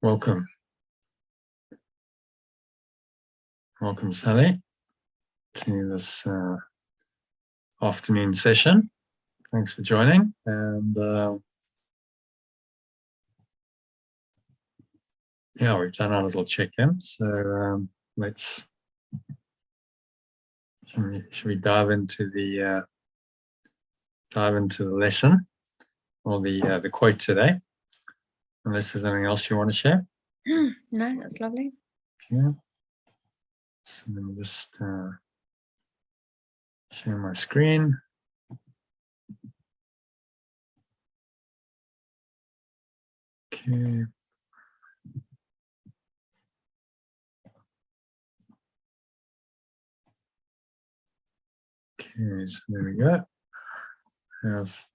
Welcome. Welcome, Sally, to this afternoon session. Thanks for joining. And yeah, we've done our little check-in. So should we dive into the lesson or the quote today? Unless there's anything else you want to share. No, that's lovely. Okay. So let me just share my screen. Okay. Okay, so there we go. I have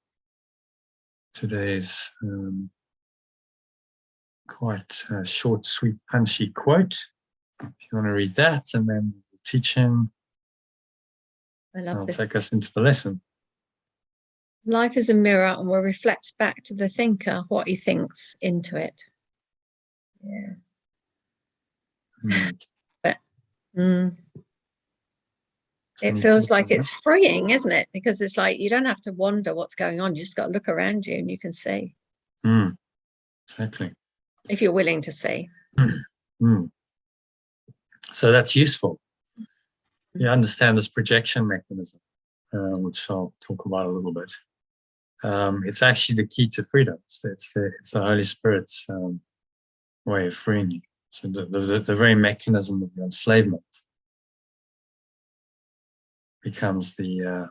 today's quite short, sweet, punchy quote. If you want to read that, and then the teaching, I'll take us into the lesson. Life is a mirror and will reflect back to the thinker what he thinks into it. Yeah. But it feels like it's freeing, isn't it? Because it's like you don't have to wonder what's going on. You just got to look around you and you can see. Exactly. If you're willing to see. So that's useful. You understand this projection mechanism, which I'll talk about a little bit. It's actually the key to freedom. It's the Holy Spirit's way of freeing you. So the very mechanism of your enslavement becomes the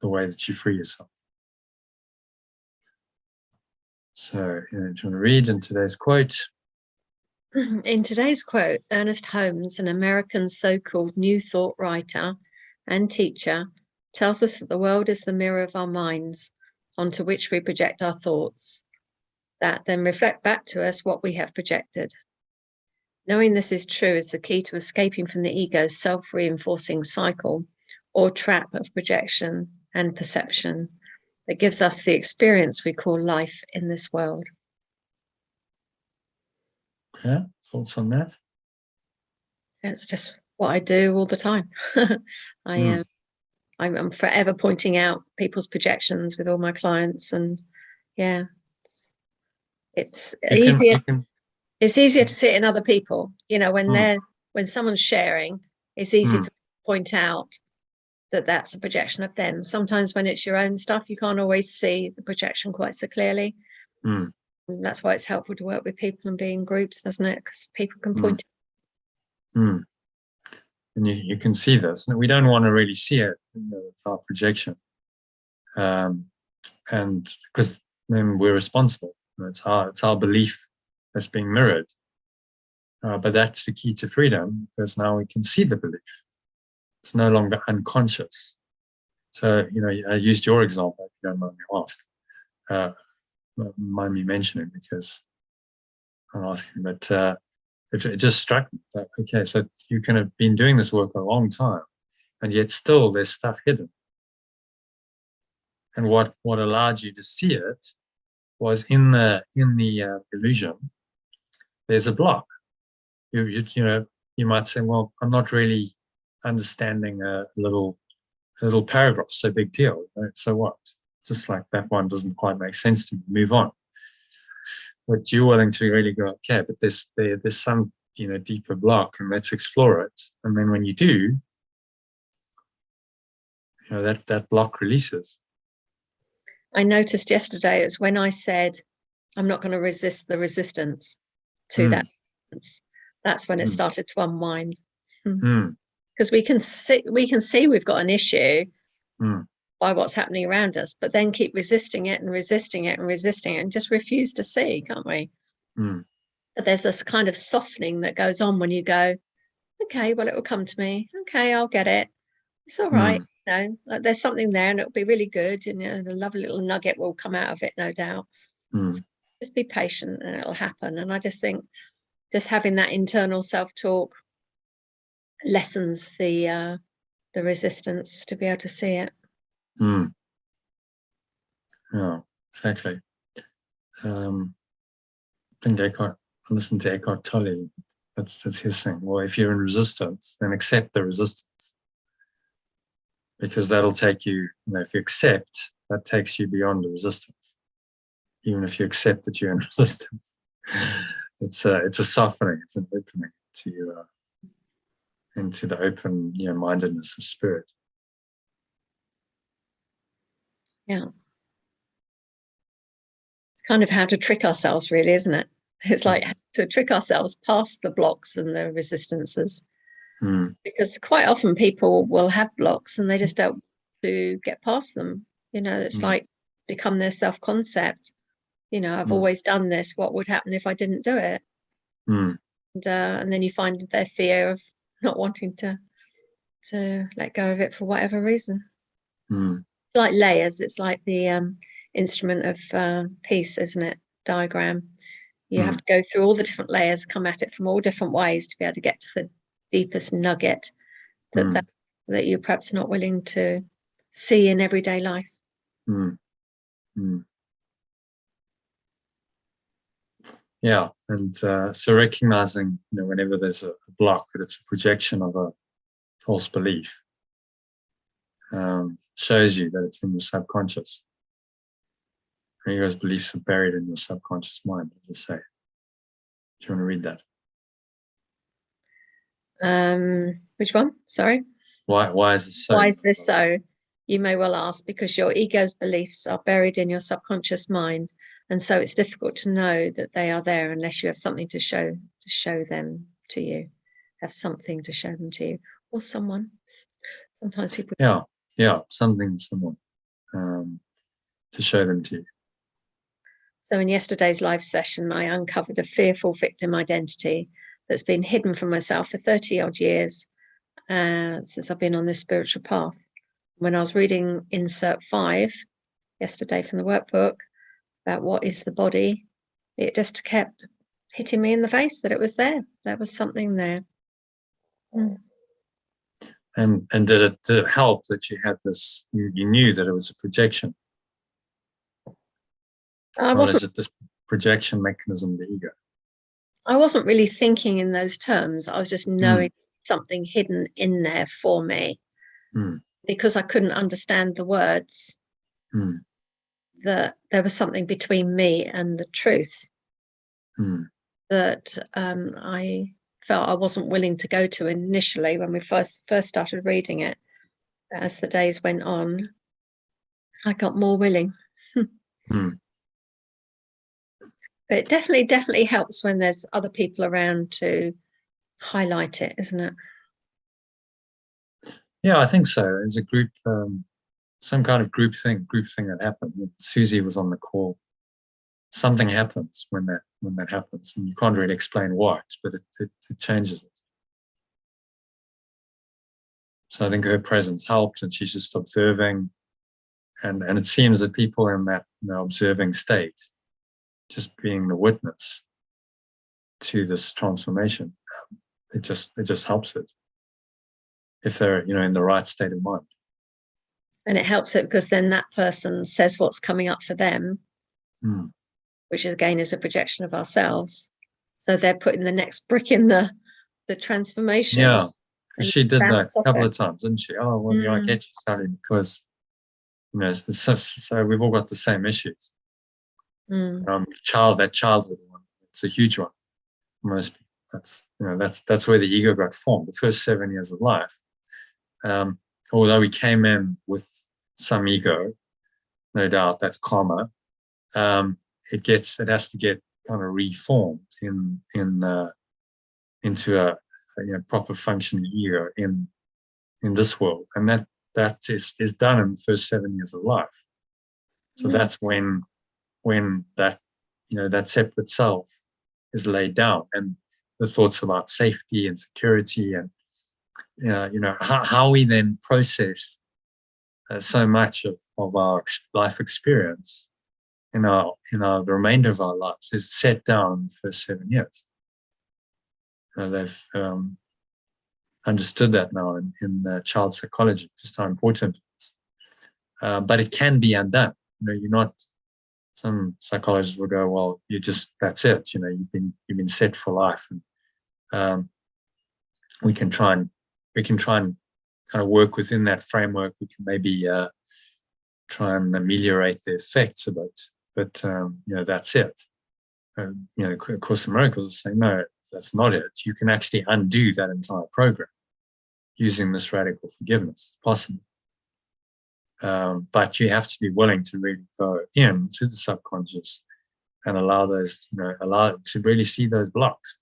way that you free yourself. So, do you want to read in today's quote? In today's quote, Ernest Holmes, an American so-called New Thought writer and teacher, tells us that the world is the mirror of our minds, onto which we project our thoughts, that then reflect back to us what we have projected. Knowing this is true is the key to escaping from the ego's self-reinforcing cycle or trap of projection and perception that gives us the experience we call life in this world. Yeah, thoughts on that? It's just what I do all the time. I'm forever pointing out people's projections with all my clients, and yeah, it's easier. It's easier to see it in other people. You know, when someone's sharing, it's easy to point out that that's a projection of them. Sometimes when it's your own stuff, you can't always see the projection quite so clearly. And that's why it's helpful to work with people and be in groups, doesn't it? Because people can point. And you can see this. We don't want to really see it. It's our projection, and because then we're responsible. It's our belief that's being mirrored. But that's the key to freedom, because now we can see the belief. It's no longer unconscious. So, I used your example, if you don't mind me asking. Mind me mentioning, because I'm asking, but it just struck me that, okay, so you can have been doing this work a long time, and yet still there's stuff hidden. And what allowed you to see it was in the illusion, there's a block. You might say, well, I'm not really understanding a little paragraph, so big deal. Right? So what? It's just like that one doesn't quite make sense to me. Move on. But you're willing to really go, okay, but there's some deeper block, and let's explore it. And then when you do, that block releases. I noticed yesterday, it was when I said I'm not going to resist the resistance to that. That's when it started to unwind. Because we can see we've got an issue by what's happening around us, but then keep resisting it and resisting it and resisting it and just refuse to see, can't we? But there's this kind of softening that goes on when you go, okay, well, it will come to me. Okay, I'll get it. It's all right. There's something there and it'll be really good. And a lovely little nugget will come out of it, no doubt. So just be patient and it'll happen. And I just think just having that internal self-talk lessens the resistance to be able to see it. Yeah, exactly. I think I listened to Eckhart Tolle. That's his thing. Well, if you're in resistance, then accept the resistance, because that'll take you. If you accept, that takes you beyond the resistance. Even if you accept that you're in resistance, it's a softening. It's an opening to into the open, mindedness of spirit. Yeah. It's kind of how to trick ourselves, really, isn't it? It's like to trick ourselves past the blocks and the resistances. Because quite often people will have blocks and they just don't want to get past them. It's like become their self-concept. I've always done this. What would happen if I didn't do it? And then you find their fear of not wanting to let go of it for whatever reason. It's like layers. It's like the instrument of peace, isn't it? Diagram. You have to go through all the different layers, come at it from all different ways to be able to get to the deepest nugget that you're perhaps not willing to see in everyday life. Yeah, and so recognizing, whenever there's a block, that it's a projection of a false belief, shows you that it's in your subconscious. And those beliefs are buried in your subconscious mind, as I say. Do you want to read that? Which one? Sorry. Why is this so? Why is this so? You may well ask, because your ego's beliefs are buried in your subconscious mind, and so it's difficult to know that they are there unless you have something to show them to you. Have something to show them to you, or someone. Sometimes people. Yeah, someone to show them to you. So in yesterday's live session, I uncovered a fearful victim identity that's been hidden from myself for 30 odd years since I've been on this spiritual path. When I was reading insert 5 yesterday from the workbook about what is the body, it just kept hitting me in the face that it was there. There was something there. And did it help that you had this? You knew that it was a projection. Or is it this projection mechanism, the ego? I wasn't really thinking in those terms. I was just knowing something hidden in there for me. Because I couldn't understand the words, that there was something between me and the truth that I felt I wasn't willing to go to initially when we first started reading it. As the days went on, I got more willing. But it definitely helps when there's other people around to highlight it, isn't it? Yeah, I think so. There's a group, some kind of group thing that happens. Susie was on the call. Something happens when that happens, and you can't really explain what, but it changes it. So I think her presence helped, and she's just observing, and it seems that people in that observing state, just being the witness to this transformation, it just helps it if they're in the right state of mind. And it helps it because then that person says what's coming up for them, which again is a projection of ourselves. So they're putting the next brick in the transformation. Yeah, because she did that a couple of times, didn't she? Oh, well, I get you, Sally, because so we've all got the same issues. That childhood one, it's a huge one. Most people, that's where the ego got formed. The first 7 years of life, although we came in with some ego, no doubt, that's karma. It has to get kind of reformed into a proper functioning ego in this world, and that is done in the first 7 years of life. So that's when that that separate self is laid down, and the thoughts about safety and security, and how we then process so much of our life experience in the remainder of our lives is set down in the first 7 years. They've understood that now in child psychology, just how important it is. But it can be undone. You're not some psychologists will go, well, that's it. You've been set for life, and we can try and kind of work within that framework. We can maybe try and ameliorate the effects of it, but that's it. Course in Miracles is saying, no, that's not it. You can actually undo that entire program using this radical forgiveness. It's possible. But you have to be willing to really go into the subconscious and allow to really see those blocks,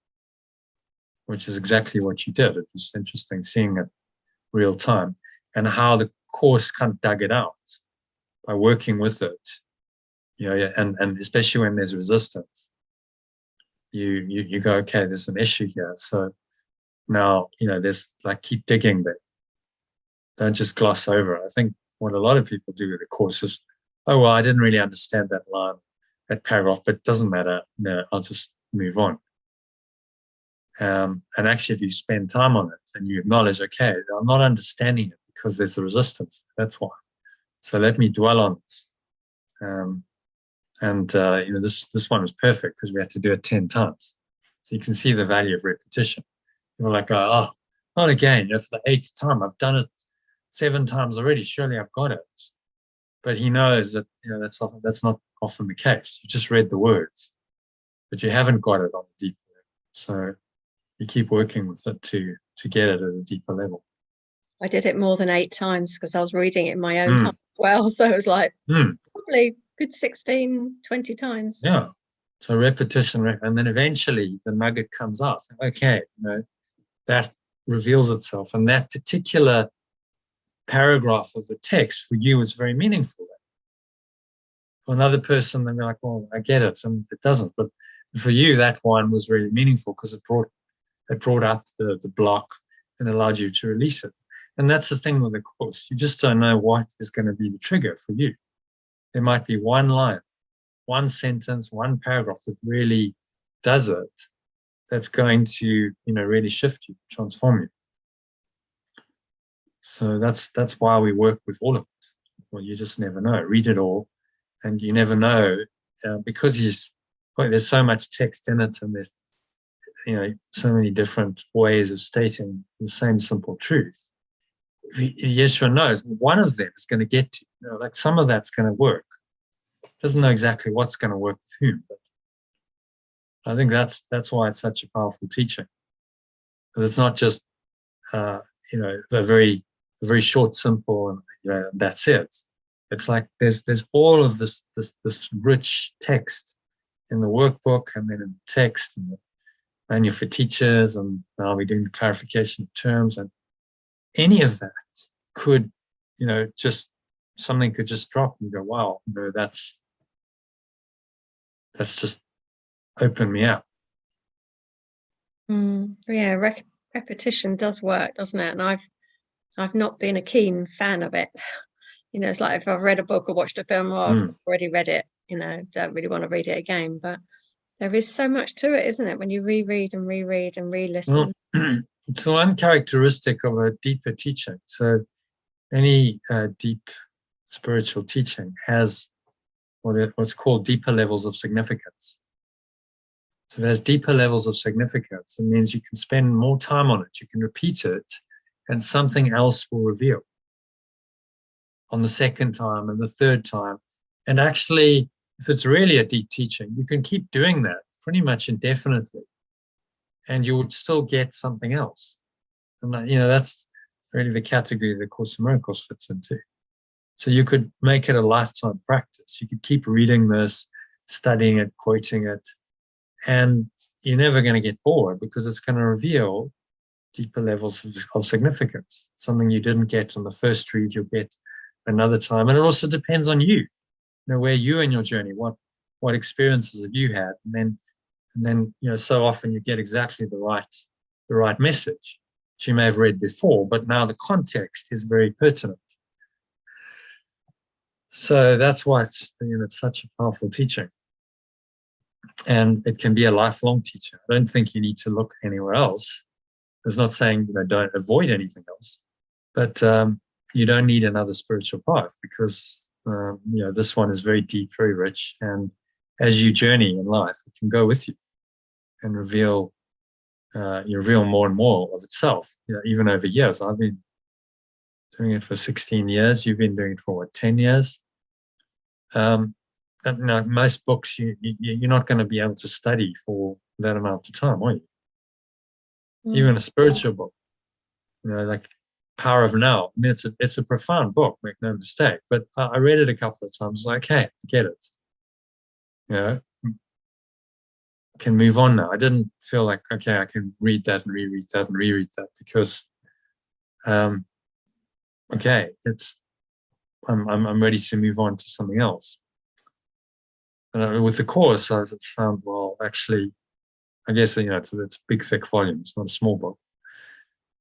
which is exactly what you did. It was interesting seeing it real time, and how the Course kind of dug it out by working with it, and especially when there's resistance, you go, okay, there's an issue here. So now, there's keep digging there. Don't just gloss over it. I think what a lot of people do with the Course is, oh, well, I didn't really understand that line, that paragraph, but it doesn't matter. No, I'll just move on. And actually, if you spend time on it and you acknowledge, okay, I'm not understanding it because there's a resistance. That's why. So let me dwell on this. This one was perfect because we had to do it 10 times. So you can see the value of repetition. You're like, oh, not again. For the 8th time, I've done it 7 times already. Surely I've got it. But he knows that that's not often the case. You just read the words, but you haven't got it on the deep level. So you keep working with it to get it at a deeper level. I did it more than 8 times because I was reading it in my own time as well. So it was like probably good 16, 20 times. Yeah. So repetition, and then eventually the nugget comes out. Okay, that reveals itself, and that particular paragraph of the text for you is very meaningful. For another person, they're like, well, I get it, and it doesn't. But for you, that one was really meaningful because it brought up the block and allowed you to release it. And that's the thing with the Course. You just don't know what is going to be the trigger for you. There might be one line, one sentence, one paragraph that really does it, that's going to, really shift you, transform you. So that's why we work with all of it. Well, you just never know. Read it all, and you never know, because there's so much text in it, and there's so many different ways of stating the same simple truth. Yeshua knows one of them is going to get to you. Like some of that's going to work. Doesn't know exactly what's going to work with whom, but I think that's why it's such a powerful teaching. Because it's not just a very short, simple, and that's it. It's like there's all of this rich text in the workbook, and then in the text and the manual for teachers, and now we're doing the clarification of terms, and any of that could, just something could just drop and go, wow, that's just opened me up. Yeah, repetition does work, doesn't it? And I've not been a keen fan of it. It's like if I've read a book or watched a film, or I've already read it, don't really want to read it again. But there is so much to it, isn't it? When you reread and re-listen. Well, it's one characteristic of a deeper teaching. So any deep spiritual teaching has what's called deeper levels of significance. So if it has deeper levels of significance, it means you can spend more time on it. You can repeat it, and something else will reveal on the second time and the third time. And actually, if it's really a deep teaching, you can keep doing that pretty much indefinitely, and you would still get something else. And that's really the category the Course in Miracles fits into. So you could make it a lifetime practice. You could keep reading this, studying it, quoting it, and you're never going to get bored because it's going to reveal deeper levels of significance. Something you didn't get on the first read, you'll get another time. And it also depends on you, where you in your journey, what experiences have you had, and then so often you get exactly the right message that you may have read before, but now the context is very pertinent. So that's why it's such a powerful teaching, and it can be a lifelong teaching. I don't think you need to look anywhere else. It's not saying don't avoid anything else, but you don't need another spiritual path, because This one is very deep, very rich, and as you journey in life, it can go with you and reveal more and more of itself. Even over years. I've been doing it for 16 years. You've been doing it for what, 10 years? And most books you're not going to be able to study for that amount of time, are you? Even a spiritual book, like Power of Now. I mean, it's a profound book, make no mistake. But I read it a couple of times. Like, okay, I get it. Can move on now. I didn't feel like, okay, I can read that and reread that and reread that because, I'm ready to move on to something else. With the course, I found, well, actually, I guess it's a big, thick volume. It's not a small book.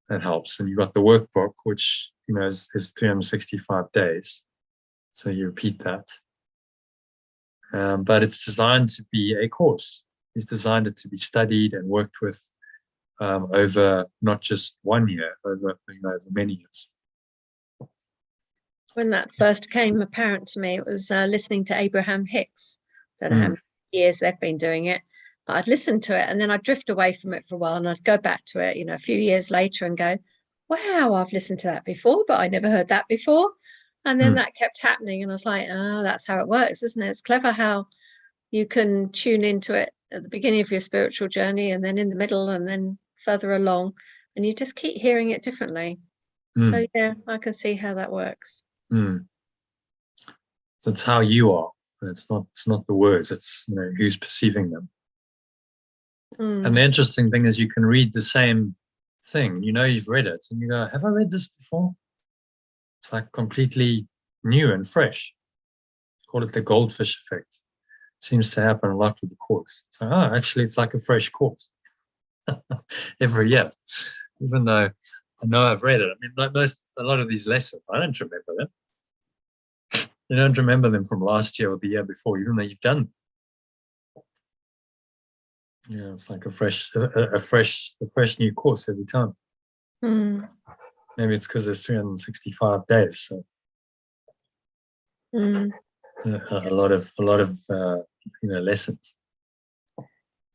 That helps. And you've got the workbook, which is 365 days. So you repeat that. But it's designed to be a course. He's designed it to be studied and worked with over not just 1 year, over many years. When that first came apparent to me, it was listening to Abraham Hicks. I don't know how many years they've been doing it, but I'd listen to it and then I'd drift away from it for a while and I'd go back to it, a few years later and go, wow, I've listened to that before, but I never heard that before. And then that kept happening and I was like, oh, that's how it works, isn't it? It's clever how you can tune into it at the beginning of your spiritual journey and then in the middle and then further along, and you just keep hearing it differently. So yeah, I can see how that works. That's how you are. It's not the words, it's who's perceiving them. And the interesting thing is you can read the same thing, you've read it and you go, have I read this before? It's like completely new and fresh. Call it the goldfish effect. Seems to happen a lot with the course. So, actually, it's like a fresh course every year, even though I know I've read it. I mean, like a lot of these lessons, I don't remember them. You don't remember them from last year or the year before, even though you've done them. It's like a fresh new course every time. Maybe it's because there's 365 days. So a lot of lessons.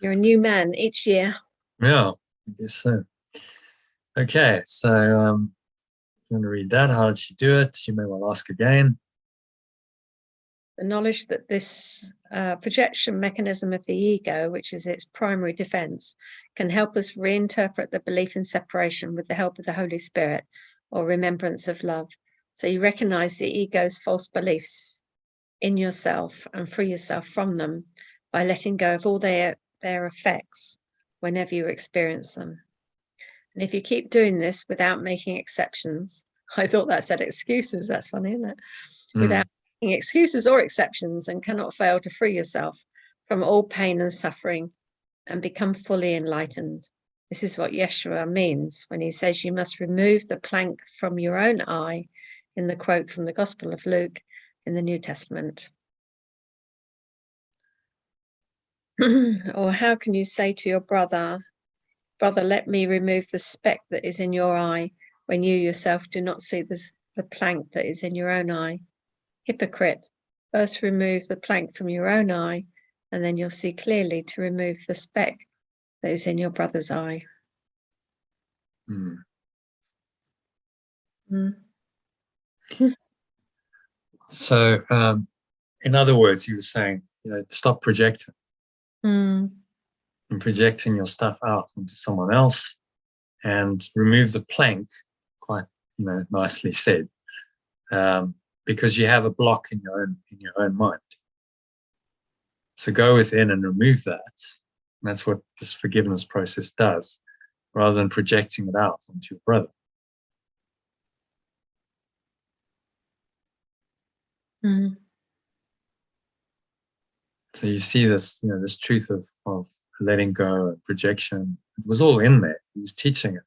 You're a new man each year. Yeah, I guess so. Okay, so I'm going to read that. How did you do it? You may well ask again. The knowledge that this projection mechanism of the ego, which is its primary defense, can help us reinterpret the belief in separation with the help of the Holy Spirit or remembrance of love. So you recognize the ego's false beliefs in yourself and free yourself from them by letting go of all their effects whenever you experience them. And if you keep doing this without making exceptions, I thought that said excuses. That's funny, isn't it? Without making excuses or exceptions, and cannot fail to free yourself from all pain and suffering and become fully enlightened. This is what Yeshua means when he says you must remove the plank from your own eye in the quote from the Gospel of Luke in the New Testament. Or how can you say to your brother, let me remove the speck that is in your eye, when you yourself do not see the plank that is in your own eye? Hypocrite, first remove the plank from your own eye, and then you'll see clearly to remove the speck that is in your brother's eye. So, in other words, he was saying, stop projecting. And projecting your stuff out onto someone else, and remove the plank, quite nicely said, because you have a block in your own mind. So go within and remove that. And that's what this forgiveness process does, rather than projecting it out onto your brother. So you see this, this truth of letting go and projection. It was all in there. He was teaching it.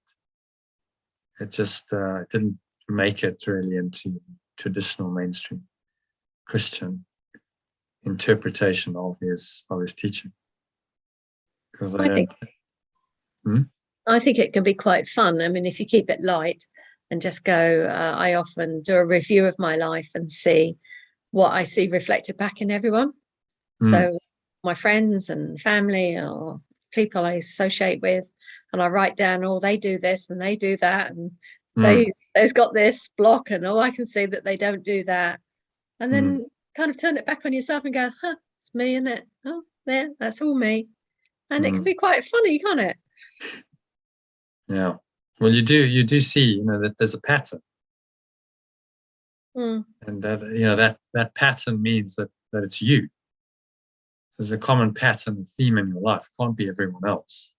It just didn't make it really into traditional mainstream Christian interpretation of his teaching. Because I think it can be quite fun. I mean, if you keep it light and just go, I often do a review of my life and see what I see reflected back in everyone. So my friends and family or people I associate with, and I write down, oh, they do this and they do that, and they've got this block, and oh, I can see that they don't do that. And then kind of turn it back on yourself and go, huh, it's me, isn't it? Oh, there, that's all me. And it can be quite funny, can't it? Yeah. Well, you do see, you know, that there's a pattern. And that, you know, that pattern means that it's you. There's a common pattern and theme in your life. It can't be everyone else.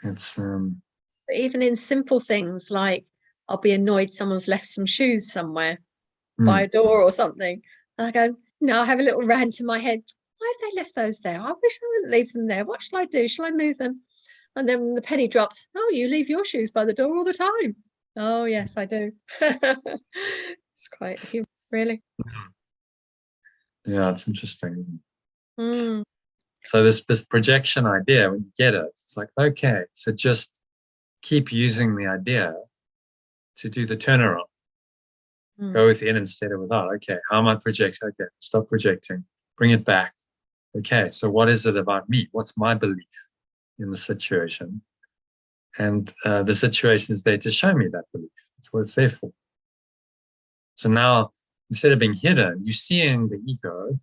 It's even in simple things like I'll be annoyed someone's left some shoes somewhere by a door or something. And I go, no, I have a little rant in my head. Why have they left those there? I wish I wouldn't leave them there. What shall I do? Shall I move them? And then the penny drops. Oh, you leave your shoes by the door all the time. Oh, yes, I do. It's quite humorous, really. Yeah, it's interesting. So this projection idea, when you get it, it's like, okay, so just keep using the idea to do the turnaround. Go within instead of without. Okay, how am I projecting? Okay, stop projecting. Bring it back. Okay, so what is it about me? What's my belief in the situation? And the situation is there to show me that belief. That's what it's there for. So now, instead of being hidden, you're seeing the ego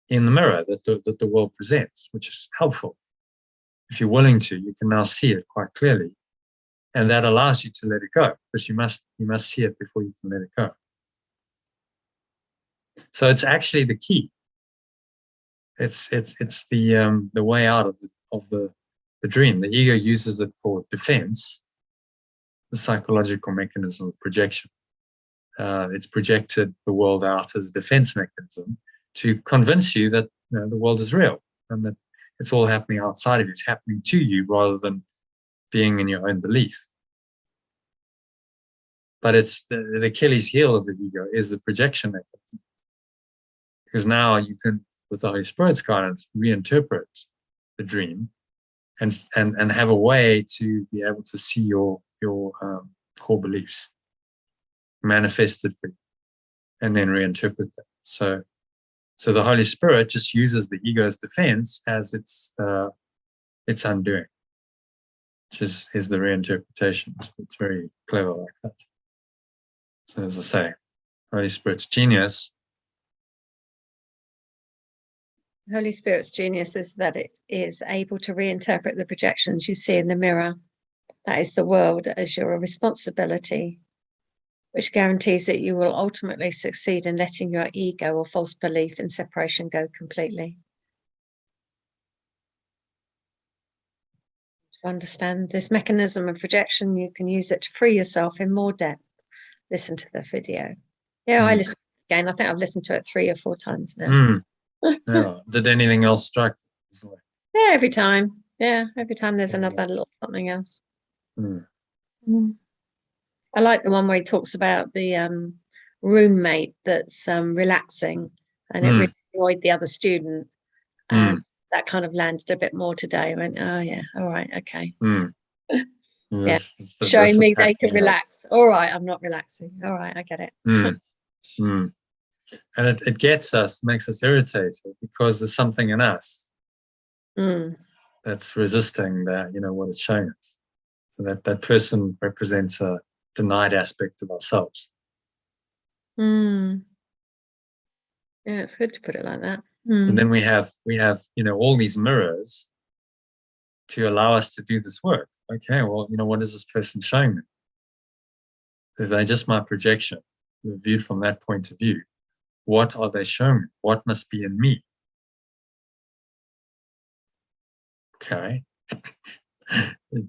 in the mirror that the world presents, which is helpful. If you're willing to, you can now see it quite clearly. And that allows you to let it go, because you must see it before you can let it go. So it's actually the key. It's the way out of the dream. The ego uses it for defense, the psychological mechanism of projection. It's projected the world out as a defense mechanism to convince you that, you know, the world is real and that it's all happening outside of you. It's happening to you rather than being in your own belief. But it's the Achilles heel of the ego is the projection mechanism. Because now you can, with the Holy Spirit's guidance, reinterpret the dream and have a way to be able to see your core beliefs manifested for you and then reinterpret them. So the Holy Spirit just uses the ego's defense as its undoing, which is the reinterpretation. It's very clever like that. So as I say, Holy Spirit's genius. Holy Spirit's genius is that it is able to reinterpret the projections you see in the mirror. That is the world as your responsibility, which guarantees that you will ultimately succeed in letting your ego or false belief in separation go completely. To understand this mechanism of projection, you can use it to free yourself in more depth. Listen to the video. Yeah, I listened again. I think I've listened to it 3 or 4 times now. Yeah. Did anything else strike you? Yeah, every time. Yeah, every time there's another little something else. I like the one where he talks about the roommate that's relaxing, and it really annoyed the other student. And that kind of landed a bit more today. I went, oh yeah, all right, okay. Yeah, showing me they can relax. All right, I'm not relaxing. All right, I get it. And it gets us, makes us irritated because there's something in us that's resisting that, you know, what it's showing us. So that person represents a denied aspect of ourselves. Yeah, it's good to put it like that. And then we have, you know, all these mirrors to allow us to do this work. Okay, well, you know, what is this person showing me? Are they just my projection, viewed from that point of view? What are they showing me? What must be in me? Okay.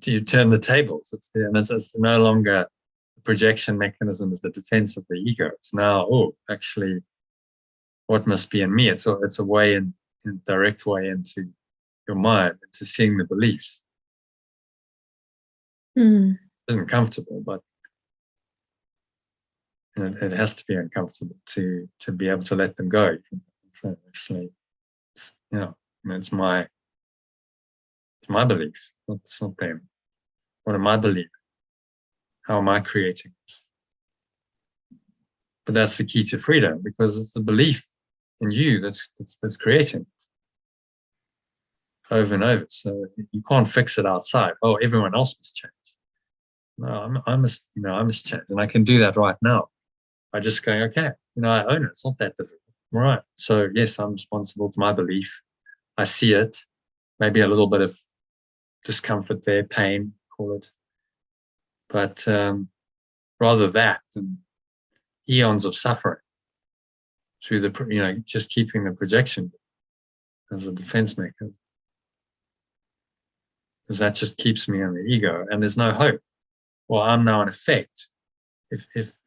You turn the tables. It's no longer the projection mechanism as the defense of the ego. It's now, oh, actually, what must be in me? It's a way in direct way into your mind, into seeing the beliefs. It isn't comfortable, but it has to be uncomfortable to be able to let them go. So actually, it's my belief. It's not them. What am I believing? How am I creating this? But that's the key to freedom, because it's the belief in you that's creating it over and over. So you can't fix it outside. Oh, everyone else must change. No, I must change, and I can do that right now by just going, okay, I own it. It's not that difficult. All right. So yes, I'm responsible for my belief. I see it. Maybe a little bit of discomfort there, pain, call it. But rather that than eons of suffering through the, just keeping the projection as a defense mechanism. Because that just keeps me in the ego, and there's no hope. Well, I'm now in effect. If it's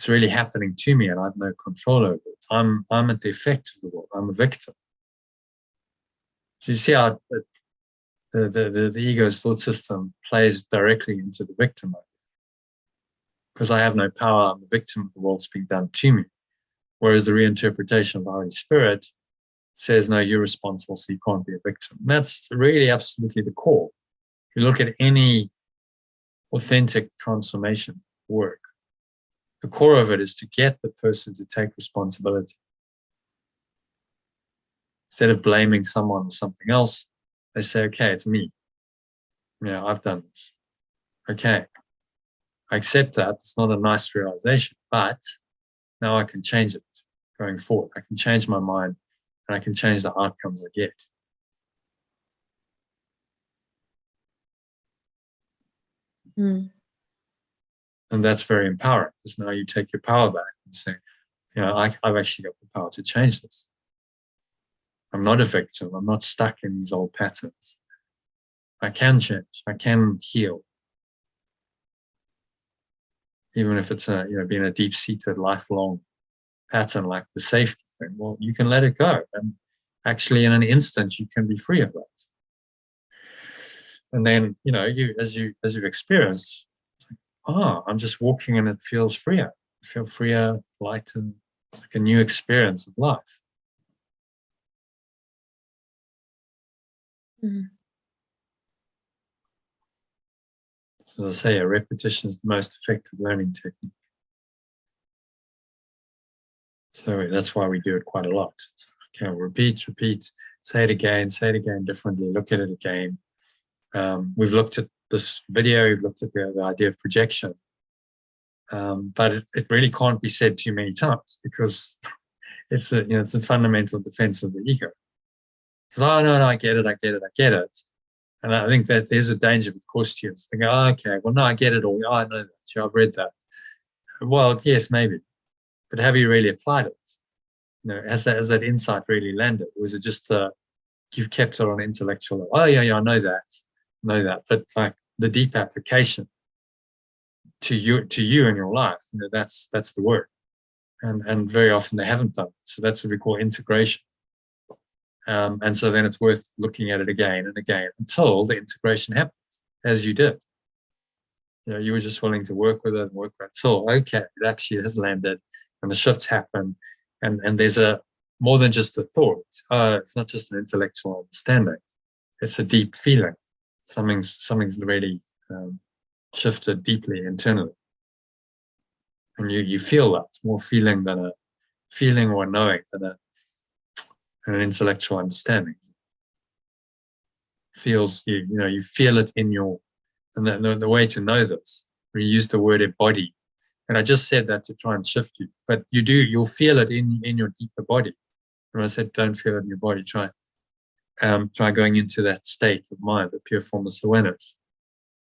really happening to me and I have no control over it, I'm at the effect of the world. I'm a victim. So you see how the ego's thought system plays directly into the victim mode. Because I have no power, I'm a victim of the world that's being done to me. Whereas the reinterpretation of the Holy Spirit says, no, you're responsible, so you can't be a victim. And that's really absolutely the core. If you look at any authentic transformation work, the core of it is to get the person to take responsibility. Instead of blaming someone or something else, they say, okay, it's me. Yeah, I've done this. Okay, I accept that. It's not a nice realization, but now I can change it going forward. I can change my mind, and I can change the outcomes I get. Mm. And that's very empowering, because now you take your power back and say, I've actually got the power to change this. I'm not a victim. I'm not stuck in these old patterns. I can change. I can heal. Even if it's being a deep-seated, lifelong pattern like the safety thing, well, you can let it go. And actually, in an instant, you can be free of that. And then, as you've experienced, it's like, I'm just walking and it feels freer. I feel freer, lightened. It's like a new experience of life. Mm. So as I say, a repetition is the most effective learning technique. So that's why we do it quite a lot. So, okay, repeat, say it again differently, look at it again. We've looked at this video, we've looked at the idea of projection. But it really can't be said too many times, because it's a fundamental defense of the ego. So, no, I get it. And I think that there's a danger with course students thinking, okay, well, no, I get it all. I know that. Sure, I've read that. Well, yes, maybe. But have you really applied it? Has that insight really landed? Or is it just you've kept it on intellectual level? Oh, yeah, I know that. But like the deep application to you in your life, that's the work. And very often they haven't done it. So that's what we call integration. And so then it's worth looking at it again and again until the integration happens, as you did. You were just willing to work with it and work with it until, okay, it actually has landed and the shifts happen. And there's more than just a thought. It's not just an intellectual understanding. It's a deep feeling. Something's really shifted deeply internally. And you feel that. It's more feeling than a feeling or knowing than an intellectual understanding. Feels you feel it in your, and the way to know this, we use the word embody, and I just said that to try and shift you, but you'll feel it in your deeper body. When I said don't feel it in your body, try going into that state of mind, the pure formless awareness,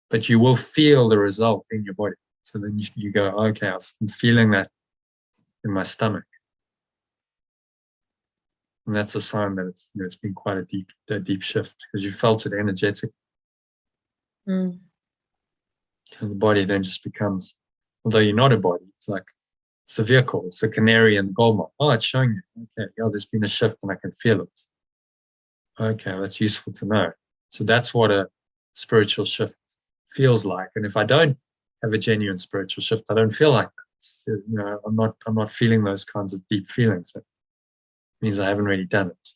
but you will feel the result in your body. So then you go, okay, I'm feeling that in my stomach. And that's a sign that it's been quite a deep shift, because you felt it energetic. Mm. And the body then just becomes, although you're not a body, it's a vehicle, it's a canary in the gold mine. Oh, it's showing you, okay, there's been a shift and I can feel it. Okay, that's useful to know. So that's what a spiritual shift feels like. And if I don't have a genuine spiritual shift, I don't feel like that. I'm not feeling those kinds of deep feelings. That means I haven't really done it.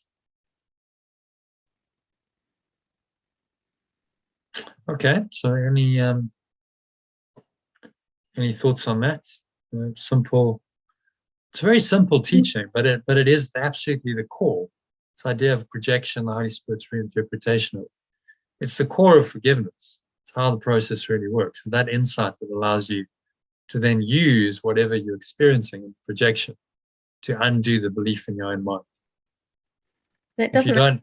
Okay, so any Any thoughts on that? Simple. It's a very simple teaching, but it is absolutely the core. This idea of projection, the Holy Spirit's reinterpretation of it. It's the core of forgiveness. It's how the process really works. And that insight that allows you to then use whatever you're experiencing in projection to undo the belief in your own mind. It doesn't.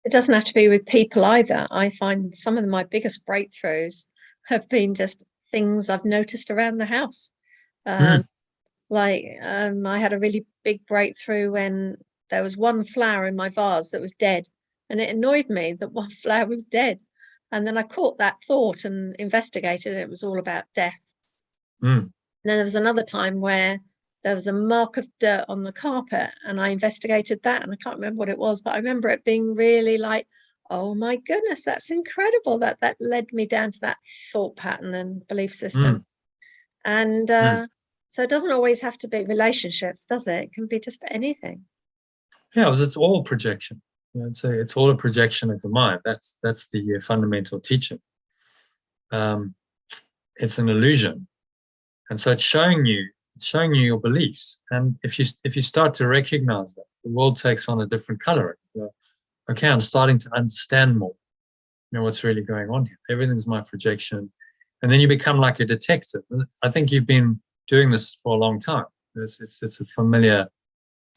It doesn't have to be with people either. I find some of my biggest breakthroughs have been just things I've noticed around the house. I had a really big breakthrough when there was one flower in my vase that was dead, and it annoyed me that one flower was dead. And then I caught that thought and investigated, and it was all about death. And then there was another time where there was a mark of dirt on the carpet, and I investigated that, and I can't remember what it was, but I remember it being really like, oh my goodness, that's incredible. That led me down to that thought pattern and belief system. And so it doesn't always have to be relationships, does it? It can be just anything. Yeah, it's all projection. It's all a projection of the mind. That's the fundamental teaching. It's an illusion, and so it's showing you your beliefs. And if you start to recognize that, the world takes on a different color. Okay, I'm starting to understand more. What's really going on here. Everything's my projection, and then you become like a detective. I think you've been doing this for a long time. It's a familiar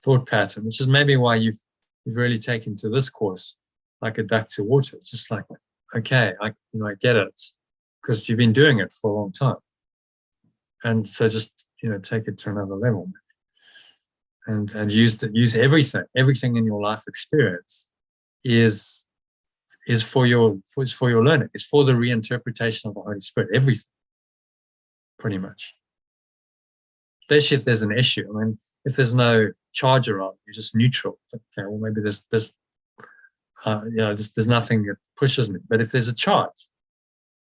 thought pattern, which is maybe why you've really taken to this course like a duck to water. It's just like, okay, I get it, because you've been doing it for a long time. And so just take it to another level, and use everything in your life experience is for your learning. It's for the reinterpretation of the Holy Spirit. Everything, pretty much. Especially if there's an issue. I mean, if there's no charge around, you're just neutral. Okay, well, maybe there's nothing that pushes me. But if there's a charge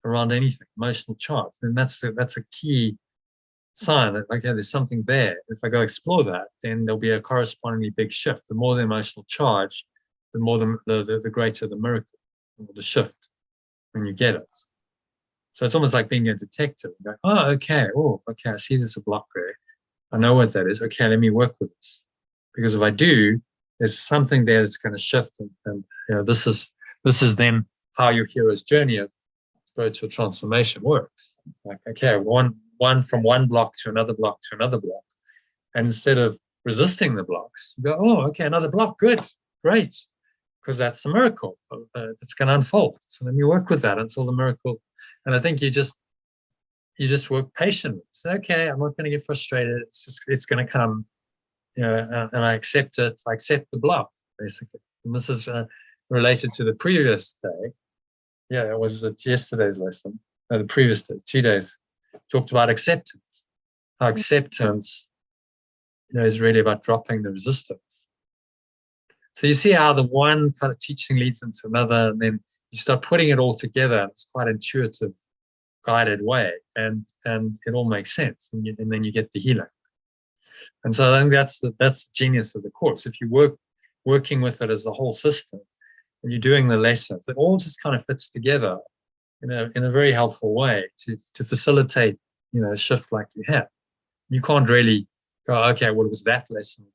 around anything, emotional charge, then that's a key sign that, okay, there's something there. If I go explore that, then there'll be a correspondingly big shift. The more the emotional charge, the more the greater the miracle, or the shift when you get it. So it's almost like being a detective. You go, I see there's a block there. I know what that is. Okay, let me work with this. Because if I do, there's something there that's going to shift. And this is then how your hero's journey of spiritual transformation works. Like, okay, one from one block to another block to another block. And instead of resisting the blocks, you go, oh, okay, another block, good, great. Because that's a miracle that's going to unfold. So then you work with that until the miracle. And I think you just work patiently. So, okay, I'm not going to get frustrated. It's going to come, and I accept it. I accept the block, basically. And this is related to the previous day. Yeah, it was yesterday's lesson. No, the previous day, 2 days, talked about acceptance. How acceptance, is really about dropping the resistance. So you see how the one kind of teaching leads into another, and then you start putting it all together. It's quite intuitive, guided way, and it all makes sense, and then you get the healing. And so I think that's the genius of the course. If you working with it as a whole system, and you're doing the lessons, it all just kind of fits together in a very helpful way to facilitate a shift like you have. You can't really go, okay, well, it was that lesson.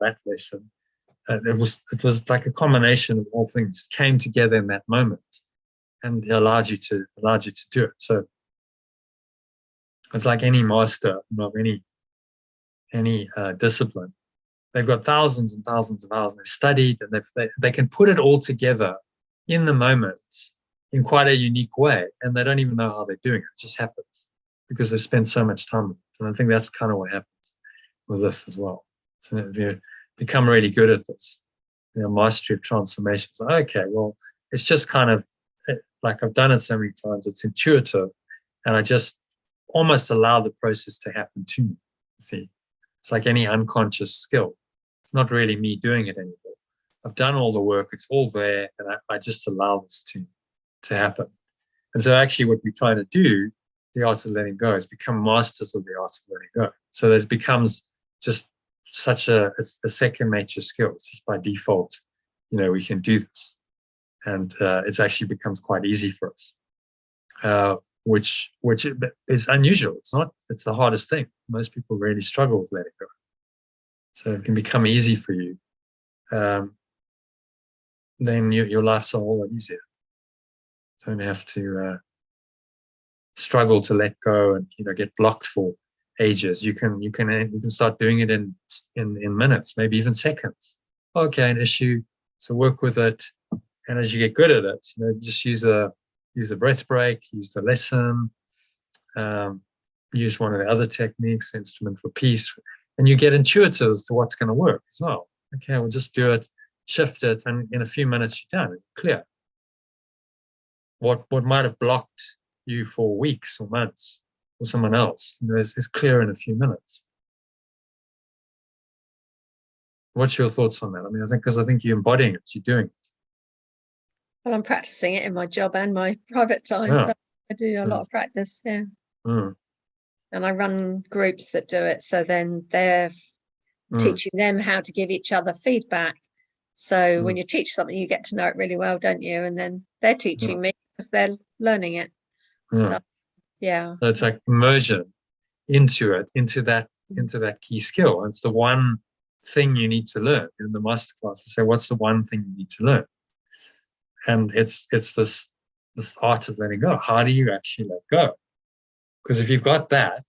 It was like a combination of all things came together in that moment, and it allowed you to do it. So it's like any master of any discipline. They've got thousands and thousands of hours, and they've studied, and they can put it all together in the moment in quite a unique way, and they don't even know how they're doing it. It just happens because they spend so much time with it. And I think that's kind of what happens with this as well. So if you become really good at this, mastery of transformation, it's like, okay, well, it's just kind of like I've done it so many times, it's intuitive, and I just almost allow the process to happen to me. See, it's like any unconscious skill. It's not really me doing it anymore. I've done all the work, it's all there, and I just allow this to happen. And so actually what we try to do, the art of letting go, is become masters of the art of letting go. So that it becomes just it's a second nature skill. It's just by default, we can do this. And it actually becomes quite easy for us. which is unusual. It's the hardest thing. Most people really struggle with letting go. So it can become easy for you. Then your life's a whole lot easier. Don't have to struggle to let go and get blocked for ages. You can start doing it in minutes, maybe even seconds. Okay, an issue, so work with it, and as you get good at it, just use a breath break, use the lesson, use one of the other techniques, instrument for peace, and you get intuitive as to what's going to work as well. Okay, we'll just do it, shift it, and in a few minutes you're done. Clear. What might have blocked you for weeks or months or someone else is clear in a few minutes. What's your thoughts on that? I mean, because I think you're embodying it, you're doing it. Well, I'm practicing it in my job and my private time, so I do a lot of practice, yeah. And I run groups that do it, so then they're teaching them how to give each other feedback. So when you teach something, you get to know it really well, don't you? And then they're teaching me because they're learning it. So, yeah. So it's like immersion into that key skill. And it's the one thing you need to learn in the masterclass. Say, what's the one thing you need to learn? And it's this art of letting go. How do you actually let go? Because if you've got that,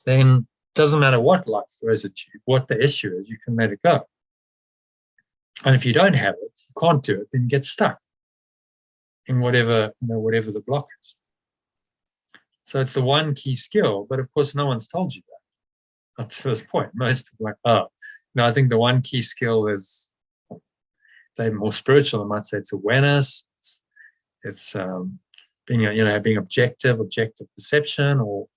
then it doesn't matter what life throws at you, what the issue is, you can let it go. And if you don't have it, you can't do it, then you get stuck in whatever the block is. So it's the one key skill, but of course no one's told you that up to this point. Most people are like, I think the one key skill is, they're more spiritual. I might say it's awareness. It's being objective perception, or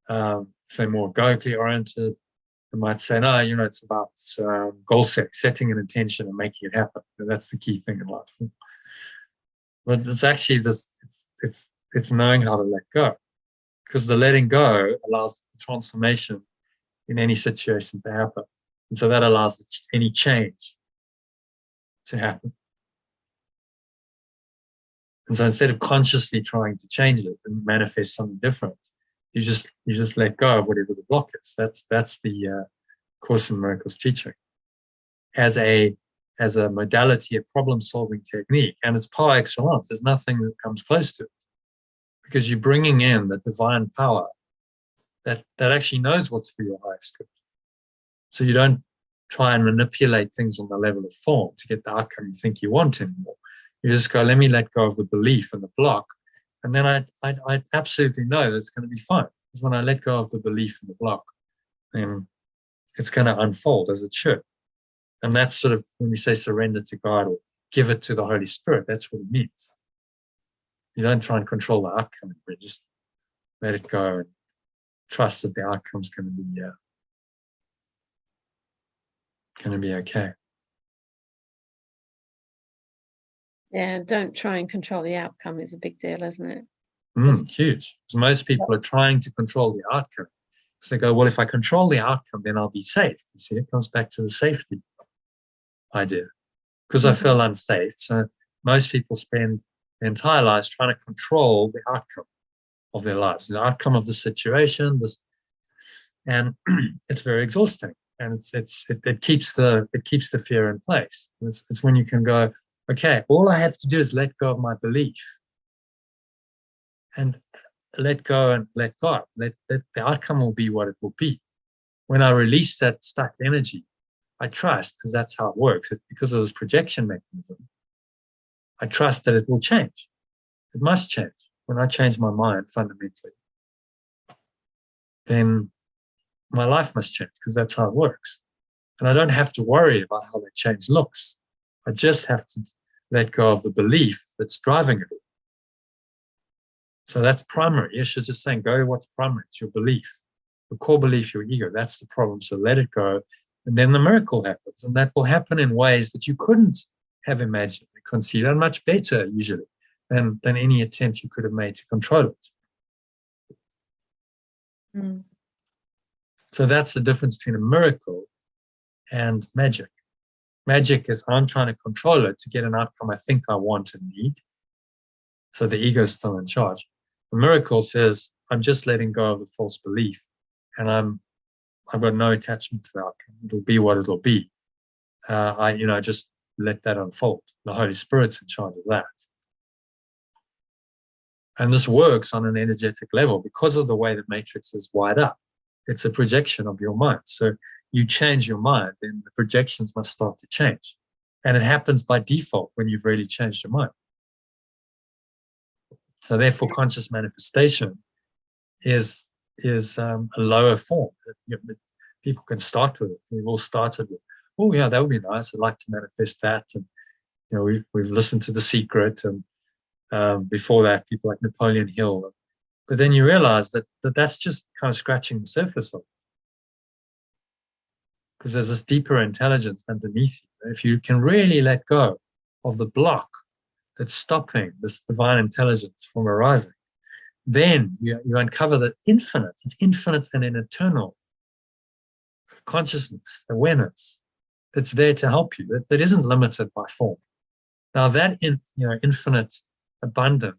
if they're more goally oriented, they might say, no, it's about goal setting an intention and making it happen. And that's the key thing in life. But it's actually it's knowing how to let go, because the letting go allows the transformation in any situation to happen. And so that allows any change to happen. And so instead of consciously trying to change it and manifest something different, you just let go of whatever the block is. That's the Course in Miracles teaching as a modality, a problem-solving technique, and it's par excellence. There's nothing that comes close to it, because you're bringing in the divine power that actually knows what's for your highest good. So you don't try and manipulate things on the level of form to get the outcome you think you want anymore. You just go, let me let go of the belief and the block, and then I absolutely know that it's going to be fine. Because when I let go of the belief and the block, then it's going to unfold as it should. And that's sort of when we say surrender to God or give it to the Holy Spirit, that's what it means. You don't try and control the outcome, but just let it go and trust that the outcome's going to be okay. Yeah, don't try and control the outcome is a big deal, isn't it? Huge. Because most people are trying to control the outcome. So they go, well, if I control the outcome, then I'll be safe. You see, it comes back to the safety idea. Because I feel unsafe. So most people spend their entire lives trying to control the outcome of their lives, the outcome of the situation, and it's very exhausting. And it keeps the fear in place. It's when you can go, okay, all I have to do is let go of my belief, and let go and let God. Let the outcome will be what it will be. When I release that stuck energy, I trust, because that's how it works. Because of this projection mechanism, I trust that it will change. It must change. When I change my mind fundamentally, then my life must change, because that's how it works. And I don't have to worry about how that change looks. I just have to let go of the belief that's driving it. So that's primary. Yeshua's just saying, go to what's primary. It's your belief, the core belief, your ego. That's the problem. So let it go. And then the miracle happens. And that will happen in ways that you couldn't have imagined and conceived, and much better usually than any attempt you could have made to control it. So that's the difference between a miracle and magic. Magic is I'm trying to control it to get an outcome I think I want and need. So the ego is still in charge. A miracle says, I'm just letting go of the false belief, and I've got no attachment to the outcome. It'll be what it'll be. I just let that unfold. The Holy Spirit's in charge of that. And this works on an energetic level because of the way the matrix is wired up. It's a projection of your mind. So you change your mind, then the projections must start to change. And it happens by default when you've really changed your mind. So therefore, conscious manifestation is a lower form. People can start with it. We've all started with, oh yeah, that would be nice. I'd like to manifest that. And we've listened to The Secret, and before that, people like Napoleon Hill. But then you realize that's just kind of scratching the surface of it, because there's this deeper intelligence underneath you. If you can really let go of the block that's stopping this divine intelligence from arising, then you uncover that it's infinite and an eternal consciousness, awareness that's there to help you, that isn't limited by form. Now that infinite, abundant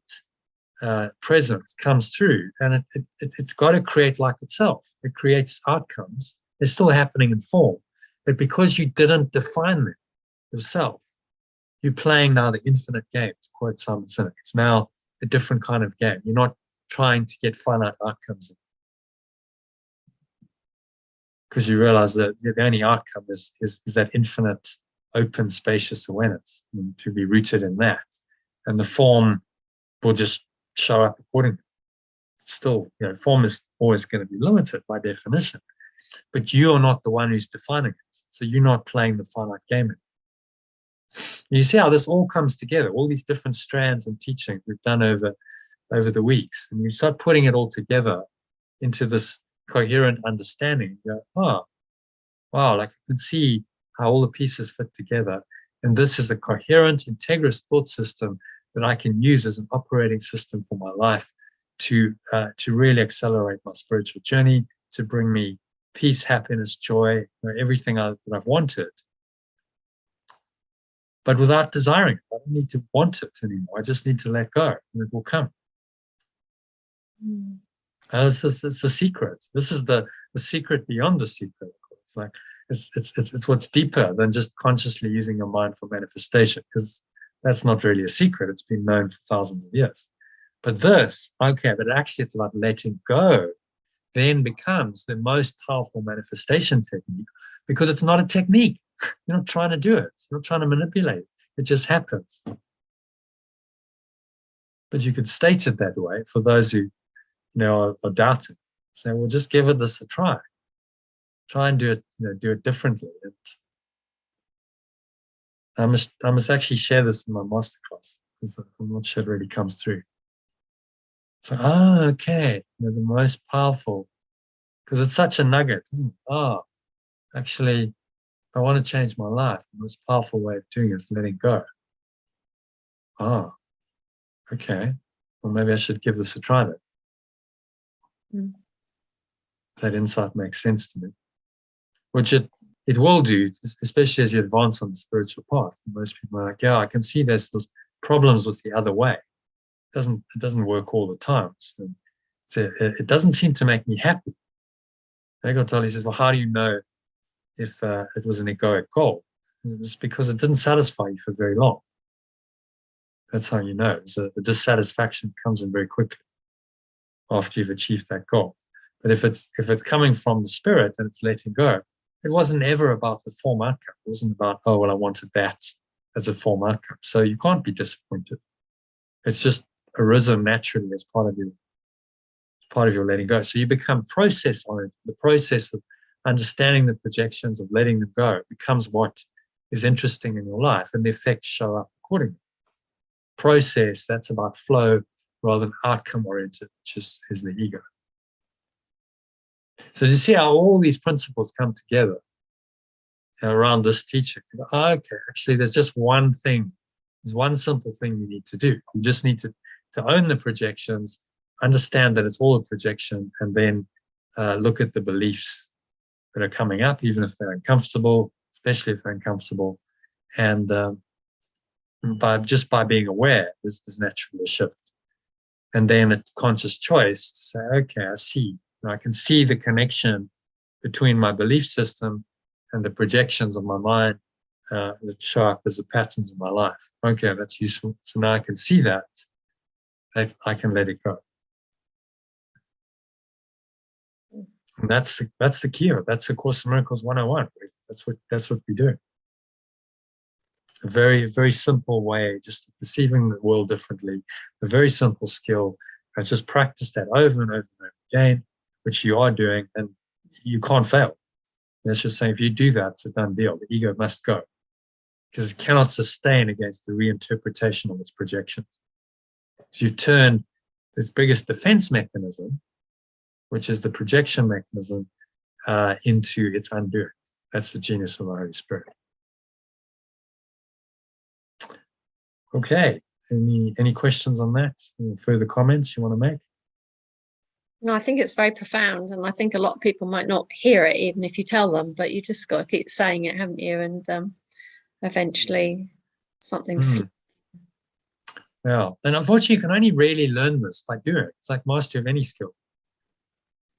presence comes through, and it's got to create like itself. It creates outcomes. They're still happening in form, but because you didn't define them yourself, you're playing now the infinite game, to quote Simon Sinek. It's now a different kind of game. You're not trying to get finite outcomes, because you realize that the only outcome is that infinite, open, spacious awareness, and to be rooted in that. And the form will just show up accordingly. Still, form is always going to be limited by definition, but you are not the one who's defining it. So you're not playing the finite game. You see how this all comes together, all these different strands and teachings we've done over the weeks, and you start putting it all together into this coherent understanding. You go, oh, wow, like I can see how all the pieces fit together. And this is a coherent, integrous thought system that I can use as an operating system for my life to really accelerate my spiritual journey, to bring me peace, happiness, joy, everything that I've wanted, but without desiring it. I don't need to want it anymore. I just need to let go, and it will come. It's the secret. This is the secret beyond the secret. It's like it's what's deeper than just consciously using your mind for manifestation, because that's not really a secret. It's been known for thousands of years. But this, okay, but actually it's about letting go, then becomes the most powerful manifestation technique, because it's not a technique. You're not trying to do it. You're not trying to manipulate. It just happens. But you could state it that way for those who are doubting. Say, well, just give it this a try. Try and do it differently. I must actually share this in my masterclass, because I'm not sure it really comes through. So, okay, the most powerful, because it's such a nugget, isn't it? Actually, if I want to change my life, the most powerful way of doing it is letting go. Okay. Well, maybe I should give this a try then. That insight makes sense to me, which it will do, especially as you advance on the spiritual path. Most people are like, yeah, I can see there's problems with the other way. It doesn't work all the time. So it doesn't seem to make me happy. Eckhart Tolle says, well, how do you know if it was an egoic goal? It's because it didn't satisfy you for very long. That's how you know. So the dissatisfaction comes in very quickly after you've achieved that goal. But if it's coming from the spirit and it's letting go, it wasn't ever about the form outcome. It wasn't about, oh, well, I wanted that as a form outcome. So you can't be disappointed. It's just arisen naturally as part of your letting go. So you become process oriented. The process of understanding the projections, of letting them go, becomes what is interesting in your life, and the effects show up accordingly. Process, that's about flow rather than outcome oriented, which is the ego. So you see how all these principles come together around this teaching. Okay, actually, there's just one thing. There's one simple thing you need to do. You just need to own the projections, understand that it's all a projection, and then look at the beliefs that are coming up, even if they're uncomfortable, especially if they're uncomfortable. And by being aware, there's naturally a shift. And then a conscious choice to say, okay, I see. And I can see the connection between my belief system and the projections of my mind that show up as the patterns of my life. Okay, that's useful. So now I can see that. I can let it go. And that's the key. That's the Course in Miracles 101. That's what we do. A very, very simple way, just perceiving the world differently. A very simple skill. I just practice that over and over and over again, which you are doing, and you can't fail. Let's just say if you do that, it's a done deal. The ego must go because it cannot sustain against the reinterpretation of its projections. So you turn this biggest defense mechanism, which is the projection mechanism, into its undoing. That's the genius of the Holy Spirit. Okay. Any questions on that? Any further comments you want to make? No, I think it's very profound, and I think a lot of people might not hear it even if you tell them, but you just got to keep saying it, haven't you? And eventually something's Yeah, and unfortunately you can only really learn this by doing it. It's like mastery of any skill.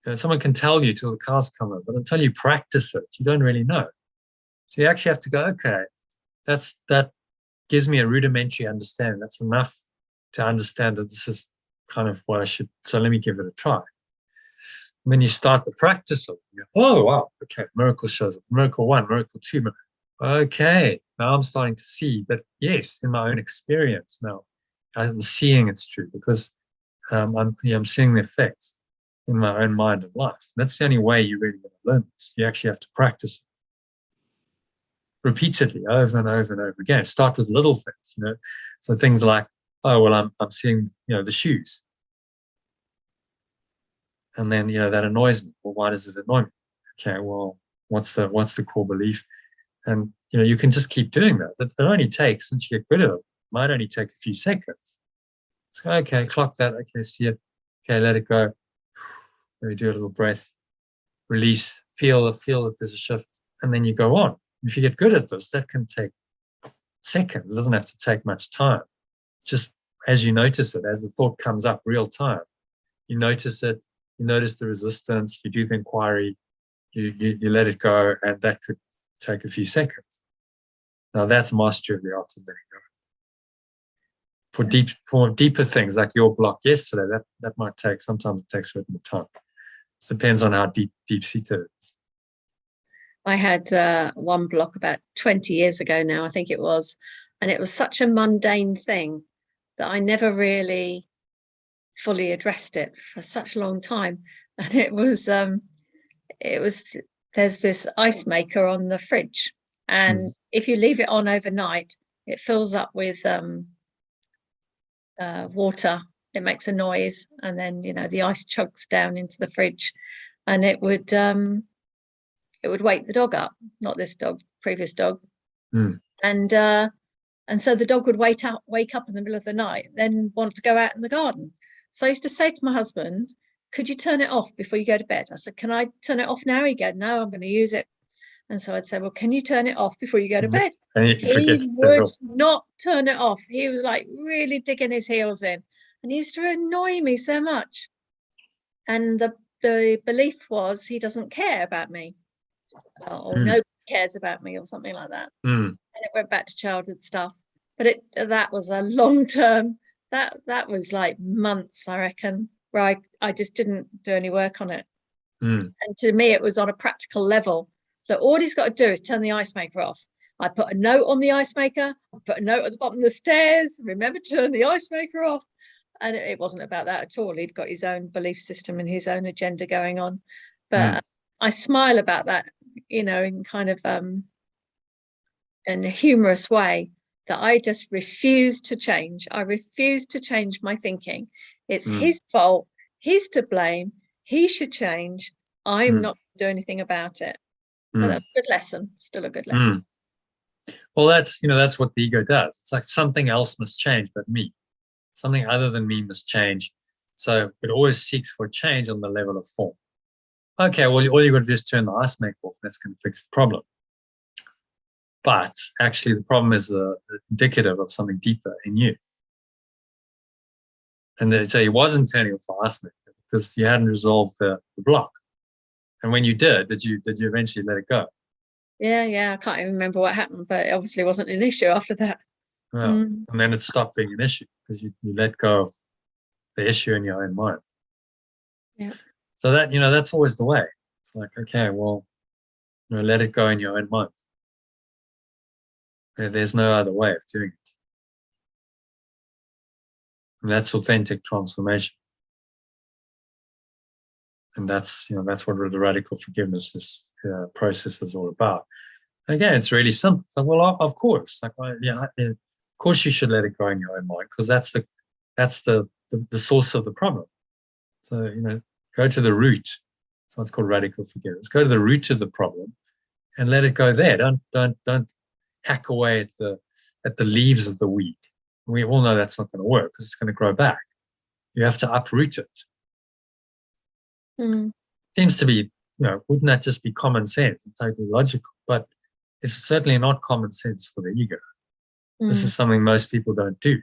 You know, someone can tell you till the cows come home, but until you practice it, you don't really know. So you actually have to go, okay, that gives me a rudimentary understanding. That's enough to understand that this is kind of what I should, so let me give it a try. And then you start the practice of it. You go, oh, wow, okay, miracle shows up. Miracle 1, miracle 2. Okay, now I'm starting to see that, yes, in my own experience now, I'm seeing it's true because I'm seeing the effects in my own mind and life. That's the only way you're really going to learn this. You actually have to practice it repeatedly over and over and over again. Start with little things, you know. So things like, oh, well, I'm seeing, you know, the shoes. And then, you know, that annoys me. Well, why does it annoy me? Okay, well, what's the core belief? And, you know, you can just keep doing that. It only takes, once you get rid of it, might only take a few seconds. So, okay, clock that. Okay, see it. Okay, let it go. Maybe do a little breath, release, feel that there's a shift, and then you go on. If you get good at this, that can take seconds. It doesn't have to take much time. It's just as you notice it, as the thought comes up real time, you notice it, you notice the resistance, you do the inquiry, you let it go, and that could take a few seconds. Now that's mastery of the art of letting go. For deeper things like your block yesterday, that might take, sometimes it takes a bit more time. It depends on how deep-seated it is. I had one block about 20 years ago now, I think it was, and it was such a mundane thing that I never really fully addressed it for such a long time. And it was there's this ice maker on the fridge, and if you leave it on overnight, it fills up with water. It makes a noise, and then, you know, the ice chugs down into the fridge, and it would wake the dog up, not this dog, previous dog. And so the dog would wake up in the middle of the night, then want to go out in the garden. So I used to say to my husband, could you turn it off before you go to bed? I said, can I turn it off now? He'd go, no, I'm going to use it. And so I'd say, well, can you turn it off before you go to bed? He would not turn it off. He was like really digging his heels in, and he used to annoy me so much. And the belief was he doesn't care about me, or nobody cares about me, or something like that. And it went back to childhood stuff. But that was a long term. That was like months, I reckon, where I just didn't do any work on it. And to me, it was on a practical level. So all he's got to do is turn the ice maker off. I put a note on the ice maker, I put a note at the bottom of the stairs, remember to turn the ice maker off. And it wasn't about that at all. He'd got his own belief system and his own agenda going on. But I smile about that, you know, in kind of in a humorous way, that I just refuse to change. I refuse to change my thinking. It's his fault. He's to blame. He should change. I'm not going to do anything about it. But that's a good lesson. Still a good lesson. Well, that's what the ego does. It's like something else must change but me. Something other than me must change. So it always seeks for change on the level of form. Okay, well, all you got to do is turn the ice maker off. That's going to fix the problem. But actually, the problem is indicative of something deeper in you. And so he wasn't turning off the ice maker because you hadn't resolved the block. And when you did you eventually let it go? Yeah. I can't even remember what happened, but it obviously wasn't an issue after that. Yeah. And then it stopped being an issue because you let go of the issue in your own mind. Yeah. So that, that's always the way. It's like, okay, well, let it go in your own mind. There's no other way of doing it. And that's authentic transformation. And that's what the radical forgiveness process is all about. And again, it's really simple. It's like, well, of course, of course you should let it go in your own mind, because that's the source of the problem. So go to the root. So it's called radical forgiveness. Go to the root of the problem and let it go there. Don't hack away at the leaves of the weed. We all know that's not going to work because it's going to grow back. You have to uproot it. Seems to be, wouldn't that just be common sense and totally logical? But it's certainly not common sense for the ego. This is something most people don't do.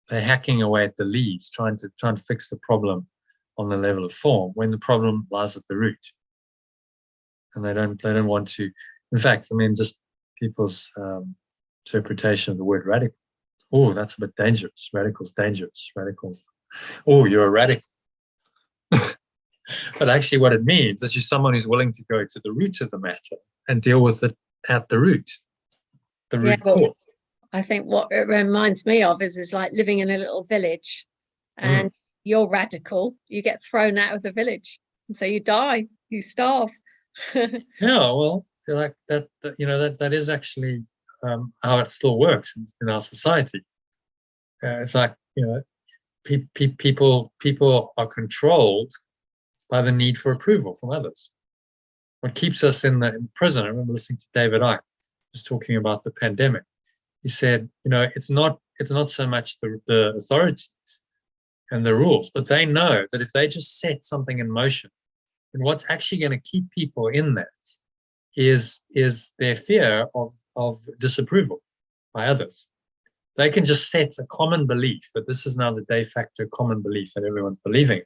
They're hacking away at the leaves, trying to fix the problem on the level of form when the problem lies at the root. And they don't want to. In fact, just people's interpretation of the word radical. Oh, that's a bit dangerous. Radical's dangerous. Radicals. Oh, you're a radical. But actually what it means is you're someone who's willing to go to the root of the matter and deal with it at the root. The root cause. I think what it reminds me of is like living in a little village and you're radical, you get thrown out of the village. And so you die, you starve. Yeah, well, like that is actually how it still works in our society. It's like, people are controlled by the need for approval from others. What keeps us in prison, I remember listening to David Icke, just talking about the pandemic. He said, it's not so much the authorities and the rules, but they know that if they just set something in motion, then what's actually going to keep people in that is their fear of disapproval by others. They can just set a common belief that this is now the de facto common belief that everyone's believing.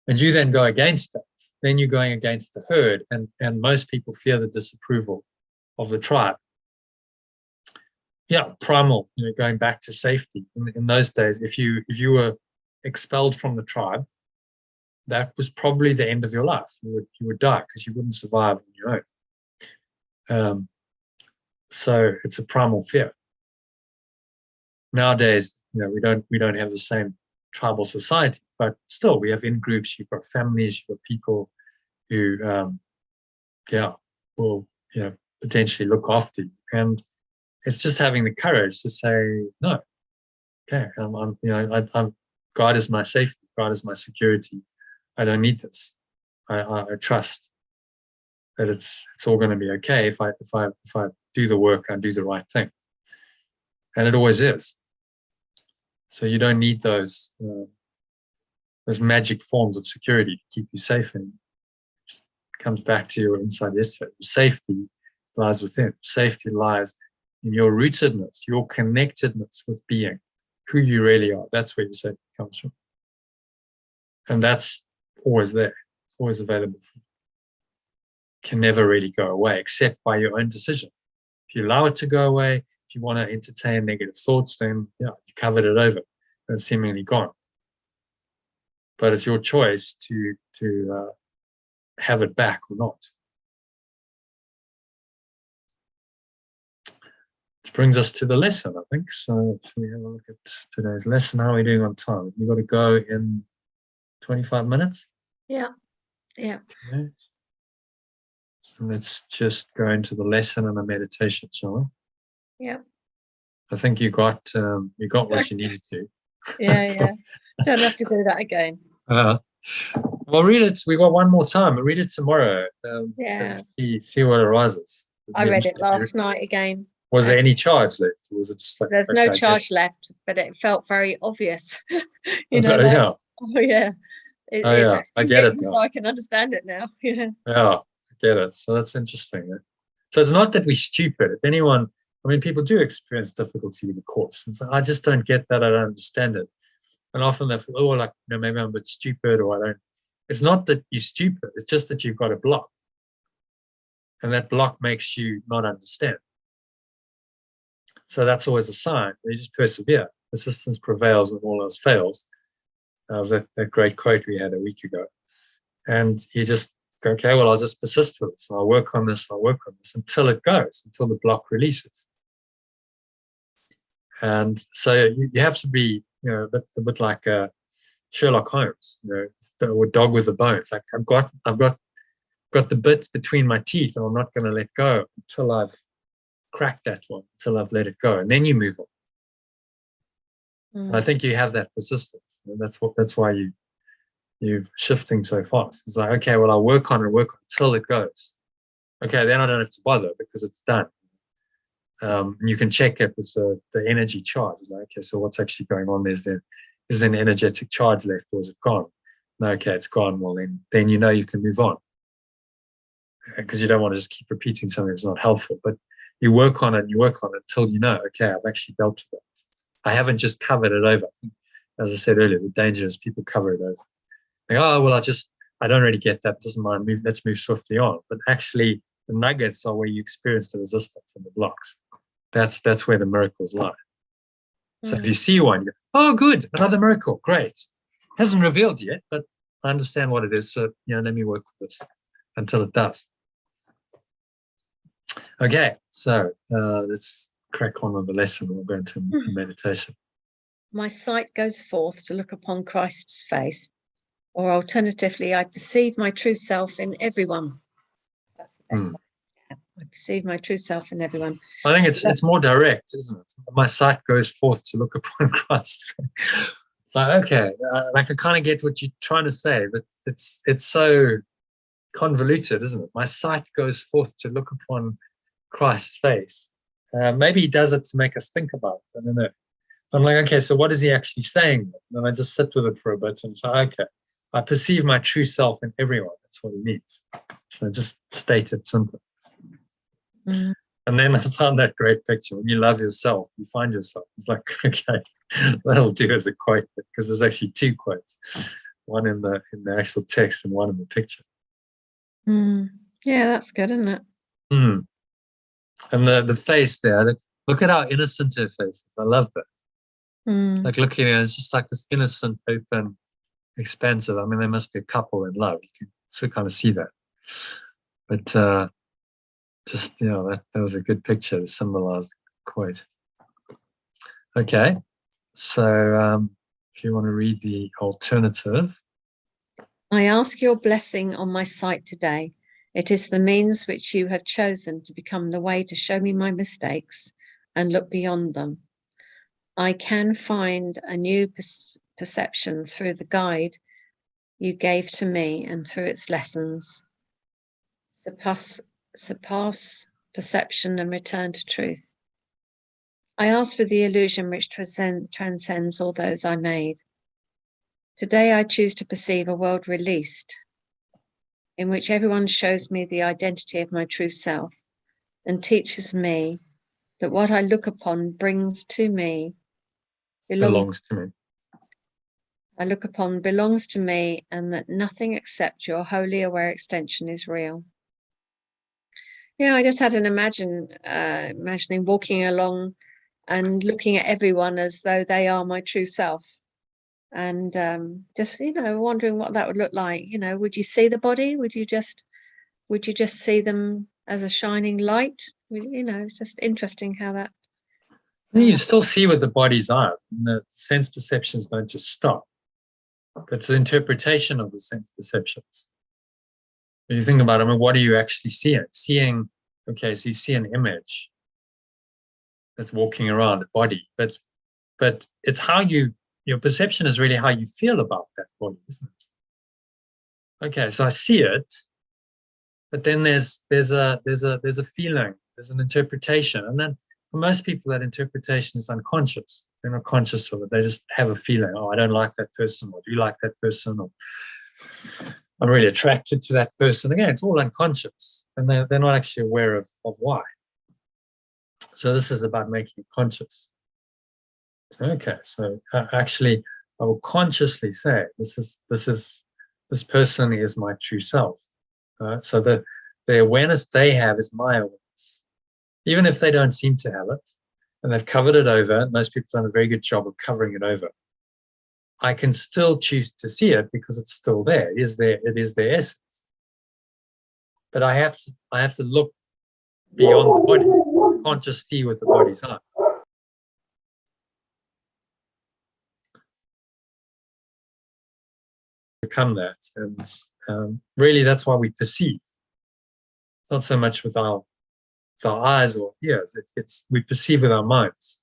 And you then go against that. Then you're going against the herd, and most people fear the disapproval of the tribe. Yeah, primal, going back to safety. In those days, if you were expelled from the tribe, that was probably the end of your life. You would die because you wouldn't survive on your own. So it's a primal fear. Nowadays, we don't have the same tribal society, but still we have in groups. You've got families, you've got people who, will potentially look after you, and it's just having the courage to say no. Okay, I'm God is my safety. God is my security. I don't need this. I trust that it's all going to be okay if I do the work and do the right thing, and it always is. So you don't need those magic forms of security to keep you safe. And it comes back to your inside yesterday. Safety lies within. Safety lies in your rootedness, your connectedness with being, who you really are. That's where your safety comes from. And that's always there, always available for you. Can never really go away except by your own decision. If you allow it to go away, if you want to entertain negative thoughts, then you covered it over and it's seemingly gone. But it's your choice to have it back or not. Which brings us to the lesson, I think. So should we have a look at today's lesson? How are we doing on time? We've got to go in 25 minutes? Yeah. Okay. So let's just go into the lesson and the meditation, shall we? Yeah. I think you got what you needed to. Yeah. Don't have to do that again. Well, read it. We got one more time. Read it tomorrow. See what arises. I read it last night again. Was there any charge left? Or was it just like there's no charge left, but it felt very obvious. Yeah. Oh yeah. It is actually I get it now. so I can understand it now. Yeah. Yeah, I get it. So that's interesting. So it's not that we're stupid. If anyone I mean, people do experience difficulty with the course. And so I just don't get that. I don't understand it. And often they feel, oh, like, maybe I'm a bit stupid, or I don't. It's not that you're stupid. It's just that you've got a block. And that block makes you not understand. So that's always a sign. You just persevere. Persistence prevails when all else fails. That was that great quote we had a week ago. And you just go, okay, well, I'll just persist with this. I'll work on this. I'll work on this until it goes, until the block releases. And so you have to be, a bit like Sherlock Holmes, or Dog with the Bone. It's like I've got the bit between my teeth, and I'm not going to let go until I've cracked that one, until I've let it go, and then you move on. I think you have that persistence, and that's why you're shifting so fast. It's like, okay, well, I'll work on it until it goes. Okay, then I don't have to bother because it's done. And you can check it with the energy charge. It's like, okay, so what's actually going on? Is there an energetic charge left, or is it gone? No, okay, it's gone. Well, then you know you can move on, because you don't want to just keep repeating something that's not helpful. But you work on it until you know, okay, I've actually dealt with it. I haven't just covered it over. I think, as I said earlier, the danger is people cover it over. Like, oh, well, I don't really get that. Doesn't mind. Let's move swiftly on. But actually, the nuggets are where you experience the resistance and the blocks. That's where the miracles lie. So if you see one, you go, oh, good, another miracle, great. Hasn't revealed yet, but I understand what it is. So, let me work with this until it does. Okay, so let's crack on with the lesson. We'll go into meditation. My sight goes forth to look upon Christ's face, or alternatively, I perceive my true self in everyone. That's the best way. I perceive my true self in everyone. I think it's more direct, isn't it? My sight goes forth to look upon Christ. So, okay, I can kind of get what you're trying to say, but it's so convoluted, isn't it? My sight goes forth to look upon Christ's face. Maybe he does it to make us think about it. I don't know. I'm like, okay, so what is he actually saying? And I just sit with it for a bit and say, okay, I perceive my true self in everyone. That's what he means. So just state it simply. And then I found that great picture. When you love yourself, you find yourself. It's like, okay, that'll do as a quote, because there's actually two quotes, one in the actual text and one in the picture. Yeah, that's good, isn't it? And the face there, look at how innocent her face is. I love that. Like looking at it, it's just like this innocent, open, expansive. I mean, there must be a couple in love. You can still kind of see that. But just, that was a good picture to symbolize the quote. Okay, so if you want to read the alternative. I ask your blessing on my sight today. It is the means which you have chosen to become the way to show me my mistakes and look beyond them. I can find a new perception through the guide you gave to me and through its lessons. Surpass perception and return to truth. I ask for the illusion which transcends all those I made. Today I choose to perceive a world released, in which everyone shows me the identity of my true self and teaches me that what I look upon belongs to me. I look upon belongs to me, and that nothing except your wholly aware extension is real. Yeah, I just had an imagining walking along and looking at everyone as though they are my true self. And just, wondering what that would look like. Would you see the body? Would you just see them as a shining light? It's just interesting how that. You still see what the body's are. The sense perceptions don't just stop. But it's the interpretation of the sense perceptions. When you think about it, what are you actually seeing? Okay, so you see an image that's walking around a body, but it's how your perception is really how you feel about that body, isn't it? Okay, so I see it, but then there's a feeling, there's an interpretation, and then for most people that interpretation is unconscious. They're not conscious of it. They just have a feeling. Oh, I don't like that person, or do you like that person, or I'm really attracted to that person. Again, it's all unconscious, and they're not actually aware of why. So this is about making it conscious. Okay, so actually, I will consciously say this person is my true self. So the awareness they have is my awareness, even if they don't seem to have it, and they've covered it over. Most people have done a very good job of covering it over. I can still choose to see it because it's still there. It is their essence. But I have to look beyond the body. I can't just see with the body's eyes. Become that, and really that's why we perceive. Not so much with our eyes or ears. It's we perceive with our minds.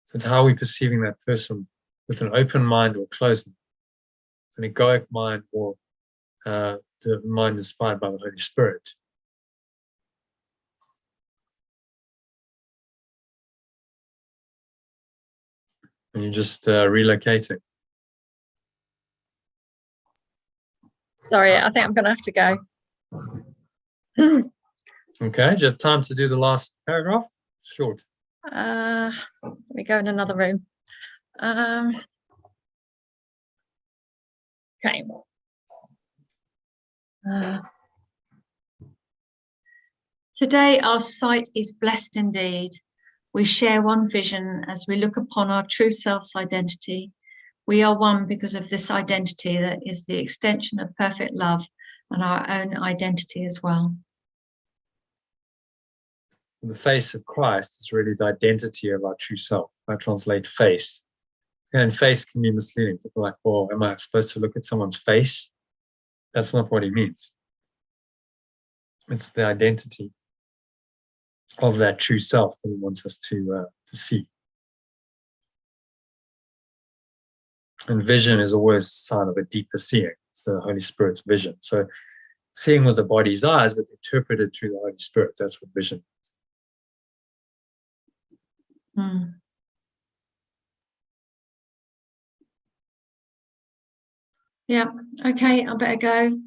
So it's how we're perceiving that person, with an open mind or closed mind, an egoic mind, or the mind inspired by the Holy Spirit. And you're just relocating. Sorry, I think I'm going to have to go. Okay, do you have time to do the last paragraph? Short. Let me go in another room. Okay. Today our sight is blessed indeed. We share one vision as we look upon our true self's identity. We are one because of this identity that is the extension of perfect love and our own identity as well. The face of Christ is really the identity of our true self. I translate face. And face can be misleading. People are like, well, am I supposed to look at someone's face? That's not what he means. It's the identity of that true self that he wants us to see. And vision is always a sign of a deeper seeing. It's the Holy Spirit's vision. So seeing with the body's eyes, but interpreted through the Holy Spirit, that's what vision is. Yeah, okay, I better go.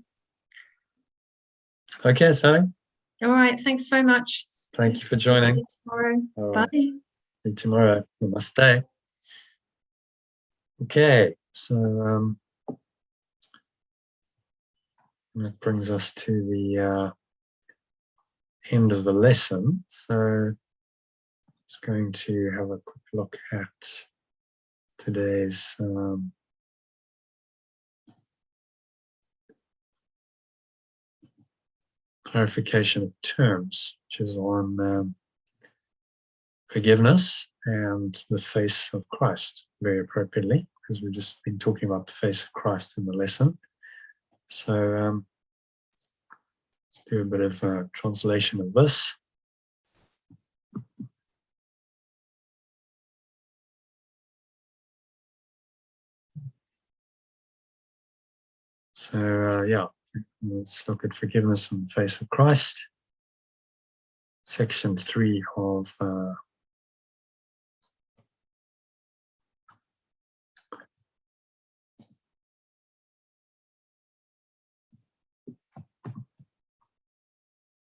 Okay, Sally. All right, thanks very much. Thank you for joining. See you tomorrow. Right. Bye. See you tomorrow. Namaste. Okay, so that brings us to the end of the lesson. So just going to have a quick look at today's clarification of terms, which is on forgiveness and the face of Christ, very appropriately, because we've just been talking about the face of Christ in the lesson. So let's do a bit of translation of this. So yeah, let's look at forgiveness in the face of Christ. Section 3 of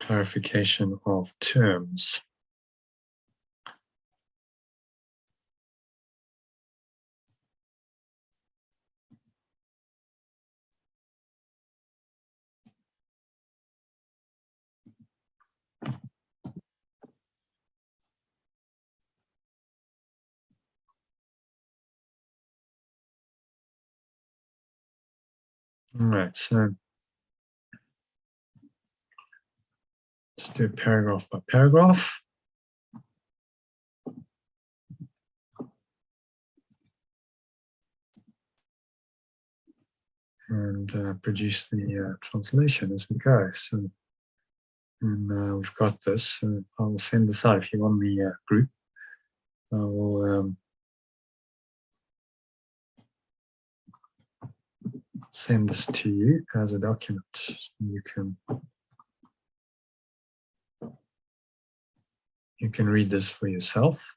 clarification of terms. All right, so just do paragraph by paragraph. And produce the translation as we go. So, and we've got this. So I'll send this out if you're on the group. I will send this to you as a document. So you can read this for yourself.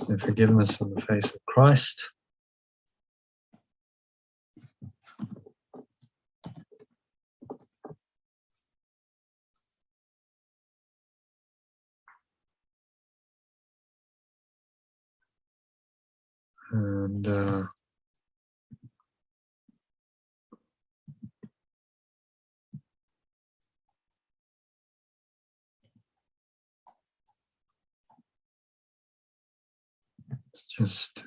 So forgiveness on the face of Christ. And it's just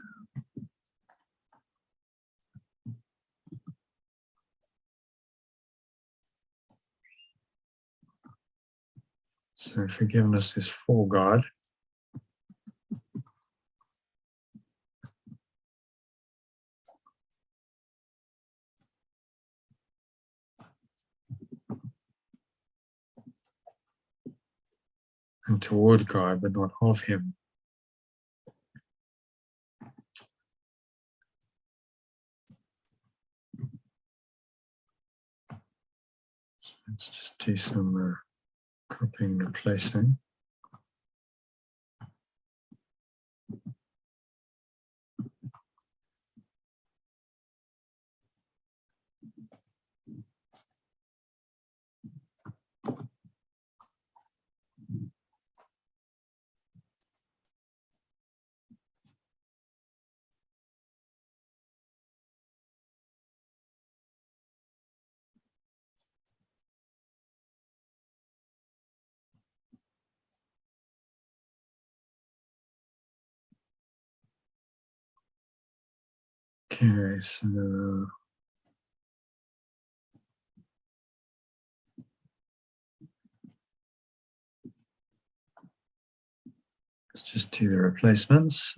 so forgiveness is for God. And toward God, but not of Him. So let's just do some copying and replacing. Okay, so let's just do the replacements.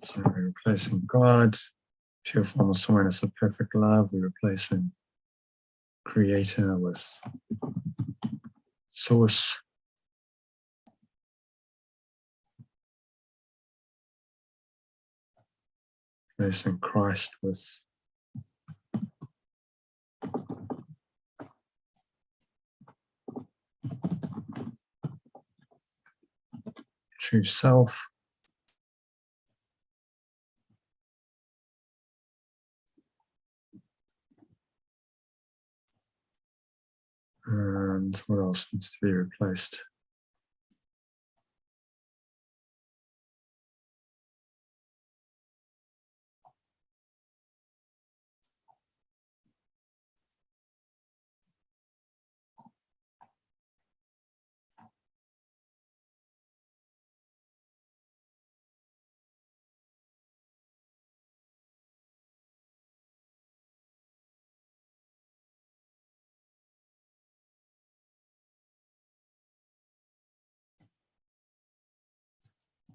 So we're replacing God, pure formless awareness of perfect love. We're replacing Creator with Source. Replacing Christ with true self. And what else needs to be replaced?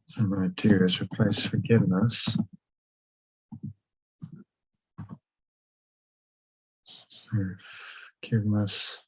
So what I'm going to do is replace forgiveness. So forgiveness.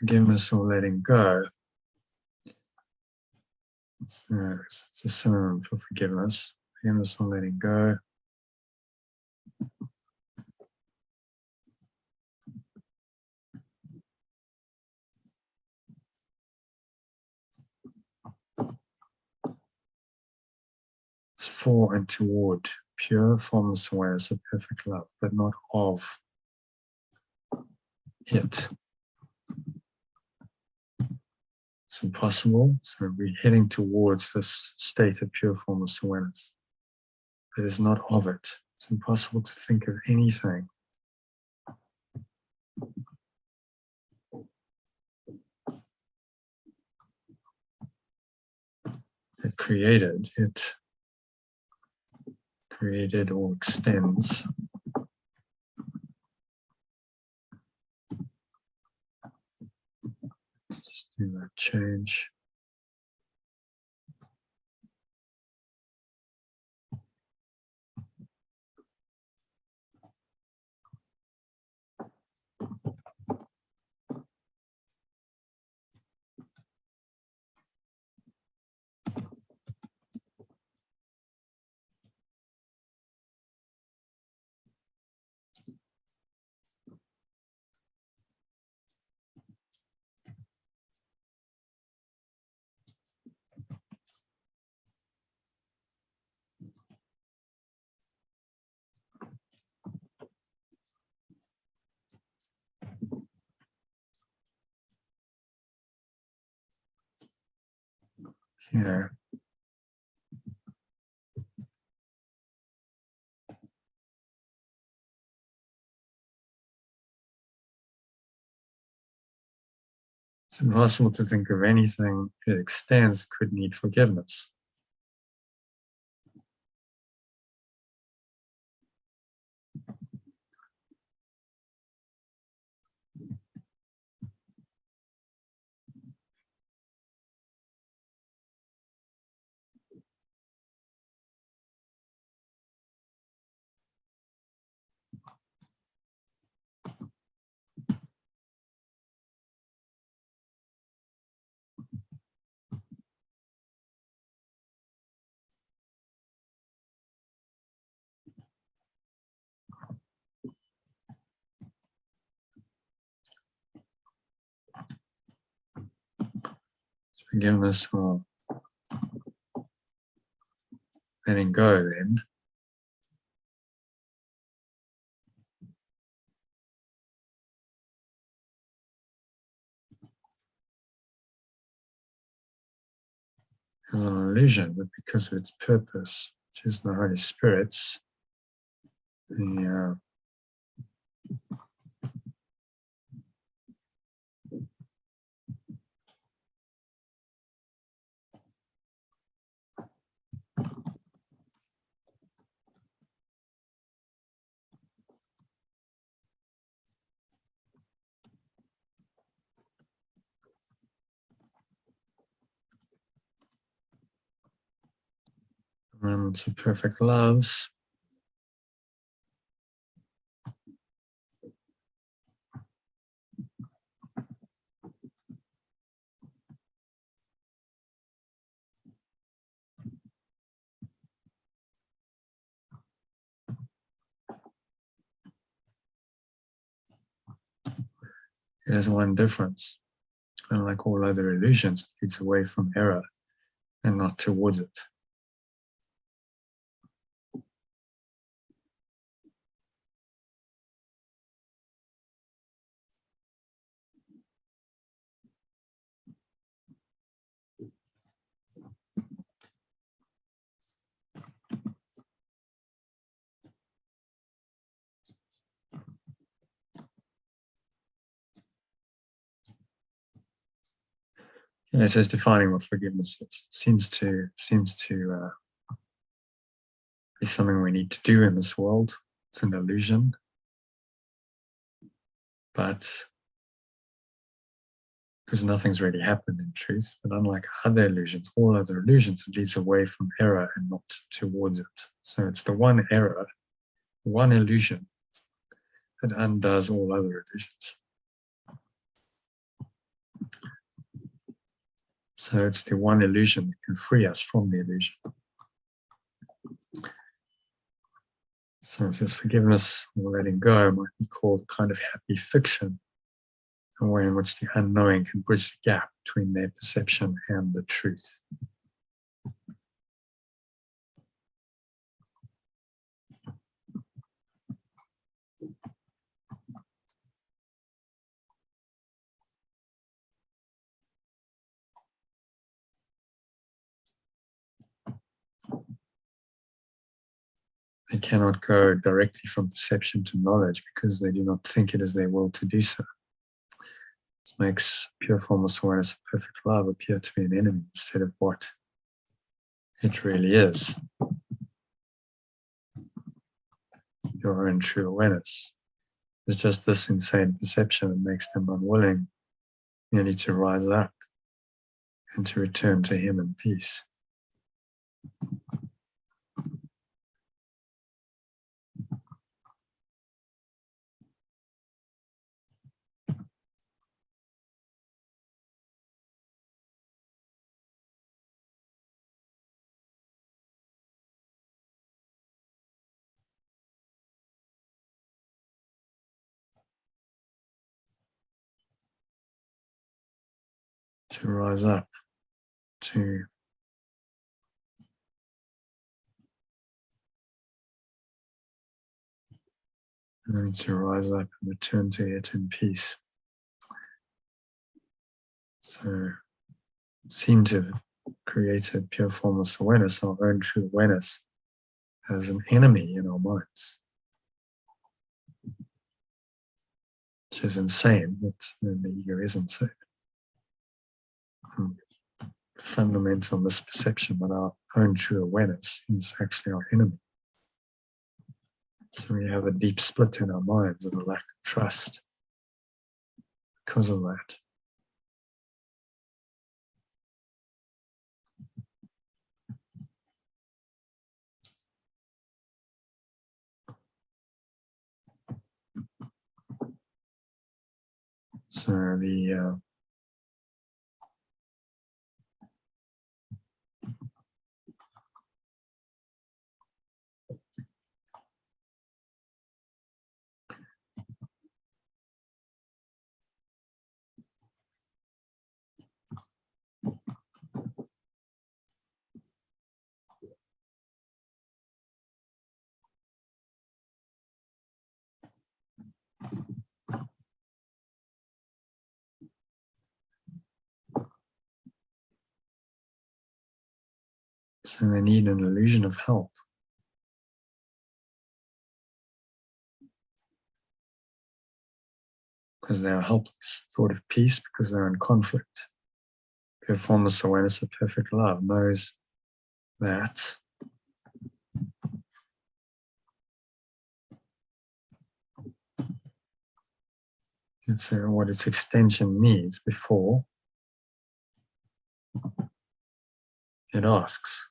forgiveness or letting go. It's a synonym for forgiveness. Forgiveness or letting go. It's for and toward pure, formless awareness of perfect love, but not of it. It's impossible. So we're heading towards this state of pure, formless awareness. It is not of it. It's impossible to think of anything that created or extends. Let's just do that change. Here. It's impossible to think of anything that extends could need forgiveness. Forgiveness or letting go then. Is an illusion, but because of its purpose, which is the Holy Spirit's, the moments of perfect loves. There's one difference. Unlike all other illusions, it leads away from error and not towards it. And it says defining what forgiveness is. Seems to be something we need to do in this world. It's an illusion, but because nothing's really happened in truth. But unlike other illusions, all other illusions, it leads away from error and not towards it. So it's the one error, one illusion that undoes all other illusions. So it's the one illusion that can free us from the illusion. So it says forgiveness or letting go might be called a kind of happy fiction, a way in which the unknowing can bridge the gap between their perception and the truth. They cannot go directly from perception to knowledge because they do not think it is their will to do so. This makes pure formless awareness of perfect love appear to be an enemy instead of what it really is. Your own true awareness. It's just this insane perception that makes them unwilling merely to rise up and to return to Him in peace. To rise up, to rise up and return to it in peace. So, seem to have created pure formless awareness, our own true awareness, as an enemy in our minds, which is insane. That's, the ego is insane. Fundamental misperception that our own true awareness is actually our enemy. So we have a deep split in our minds and a lack of trust because of that. So the so they need an illusion of help. Because they are helpless. Thought of peace because they're in conflict. Pure formless awareness of perfect love knows that it's what its extension needs before it asks.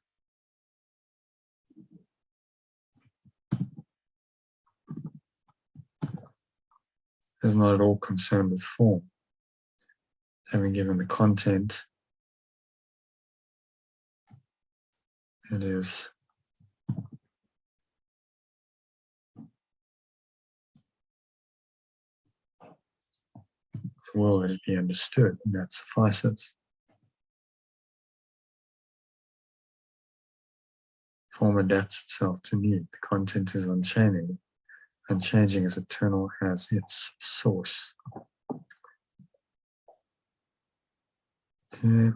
Is not at all concerned with form. Having given the content, it is the will is be understood, and that suffices. Form adapts itself to need. The content is unchanging. Unchanging is eternal as its source. Okay.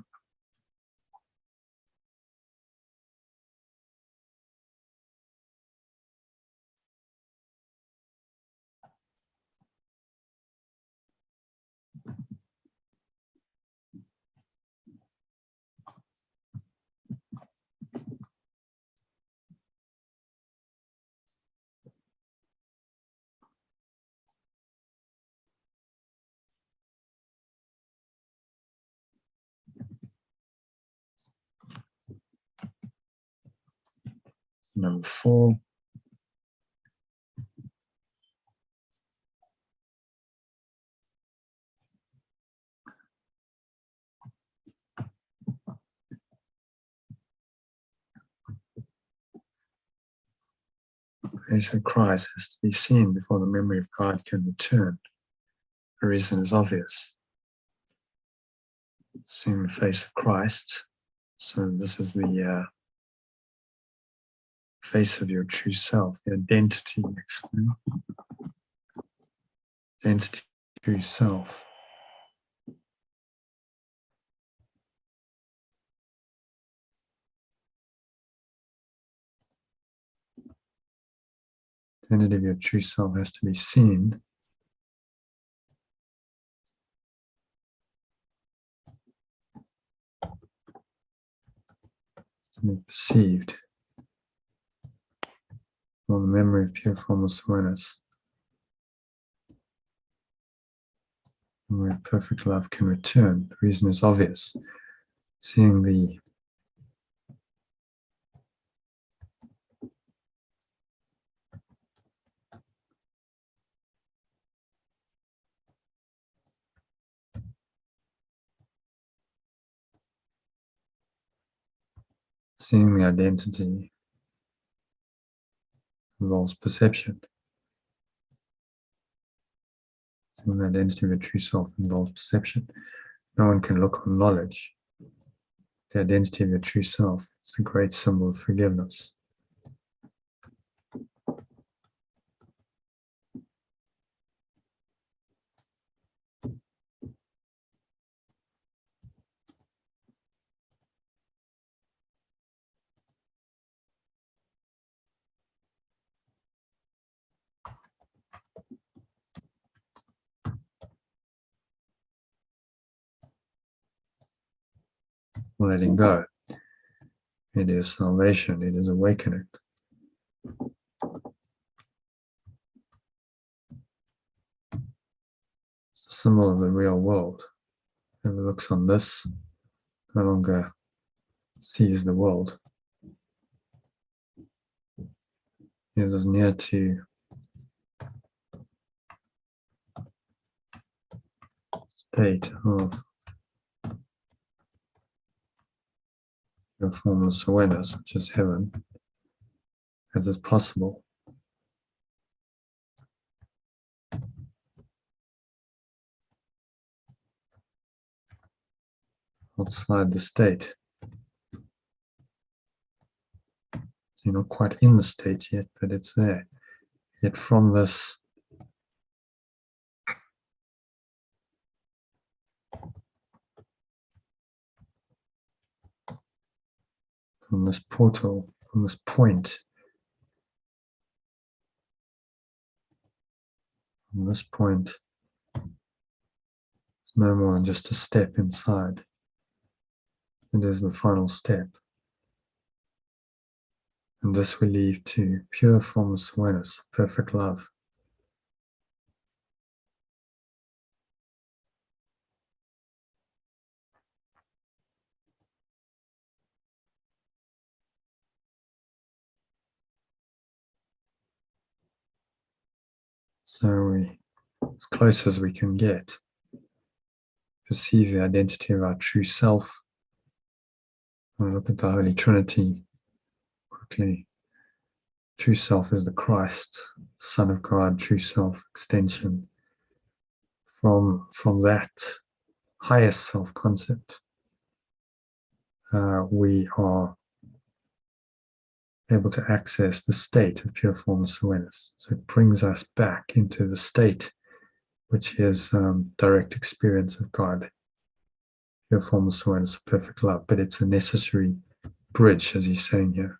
Number 4. face of Christ has to be seen before the memory of God can return. The reason is obvious. Seeing the face of Christ. So this is the face of your true self, the identity, actually. Identity of true self. The identity of your true self has to be seen to be perceived or the memory of pure formless awareness. And where perfect love can return. The reason is obvious. Seeing the identity involves perception. Seeing the identity of a true self involves perception. No one can look on knowledge. The identity of your true self is a great symbol of forgiveness. Letting go. It is salvation. It is awakening. It's the symbol of the real world. Whoever looks on this no longer sees the world. He is as near to state of your formless awareness, which is heaven, as is possible. Outside the state. So you're not quite in the state yet, but it's there. Yet from this portal, from this point, it's no more than just a step inside. It is the final step. And this we leave to pure formless awareness, perfect love. So we, as close as we can get, perceive the identity of our true self. And look at the Holy Trinity quickly. True self is the Christ, Son of God, true self extension. From that highest self concept, we are able to access the state of pure formless awareness. So it brings us back into the state, which is direct experience of God, pure formless awareness of perfect love. But it's a necessary bridge, as he's saying here.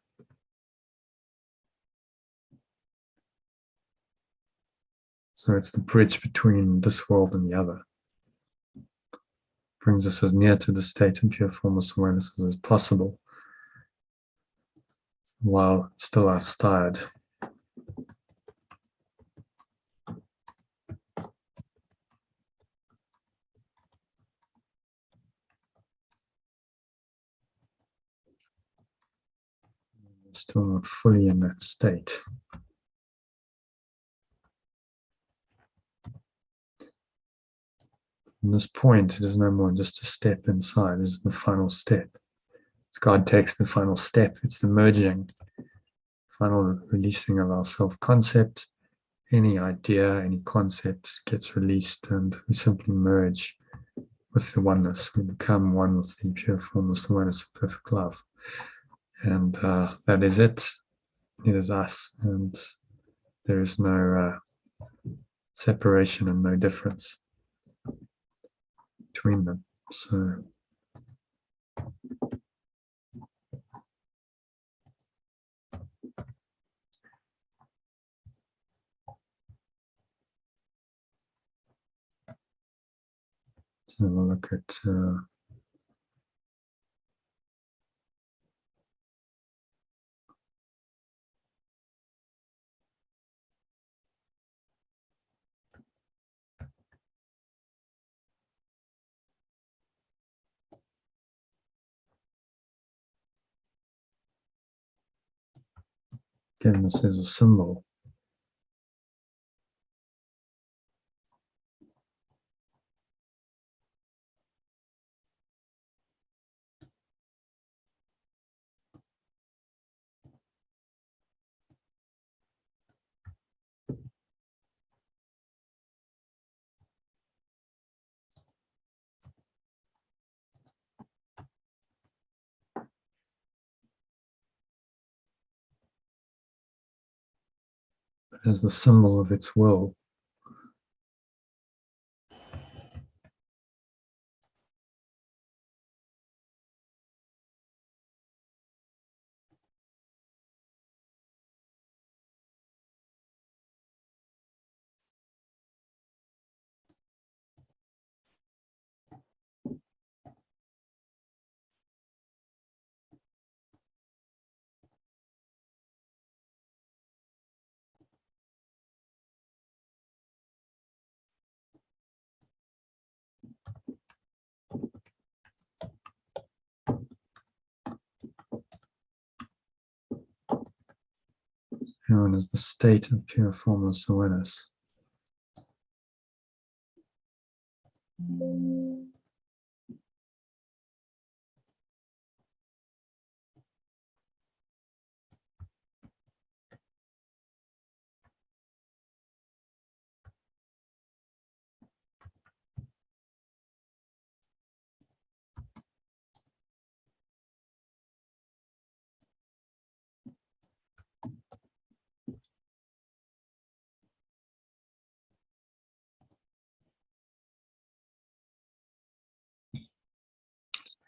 So it's the bridge between this world and the other. Brings us as near to the state of pure formless awareness as is possible, while still outside. Still not fully in that state. From this point, it is no more just a step inside, it is the final step. As God takes the final step, it's the merging, final releasing of our self-concept. Any idea, any concept gets released, and we simply merge with the oneness. We become one with the pure formless awareness of perfect love. And that is it. It is us, and there is no separation and no difference between them. So let's have a look at again, this is a symbol. It has the symbol of its will. Known as the state of pure formless awareness.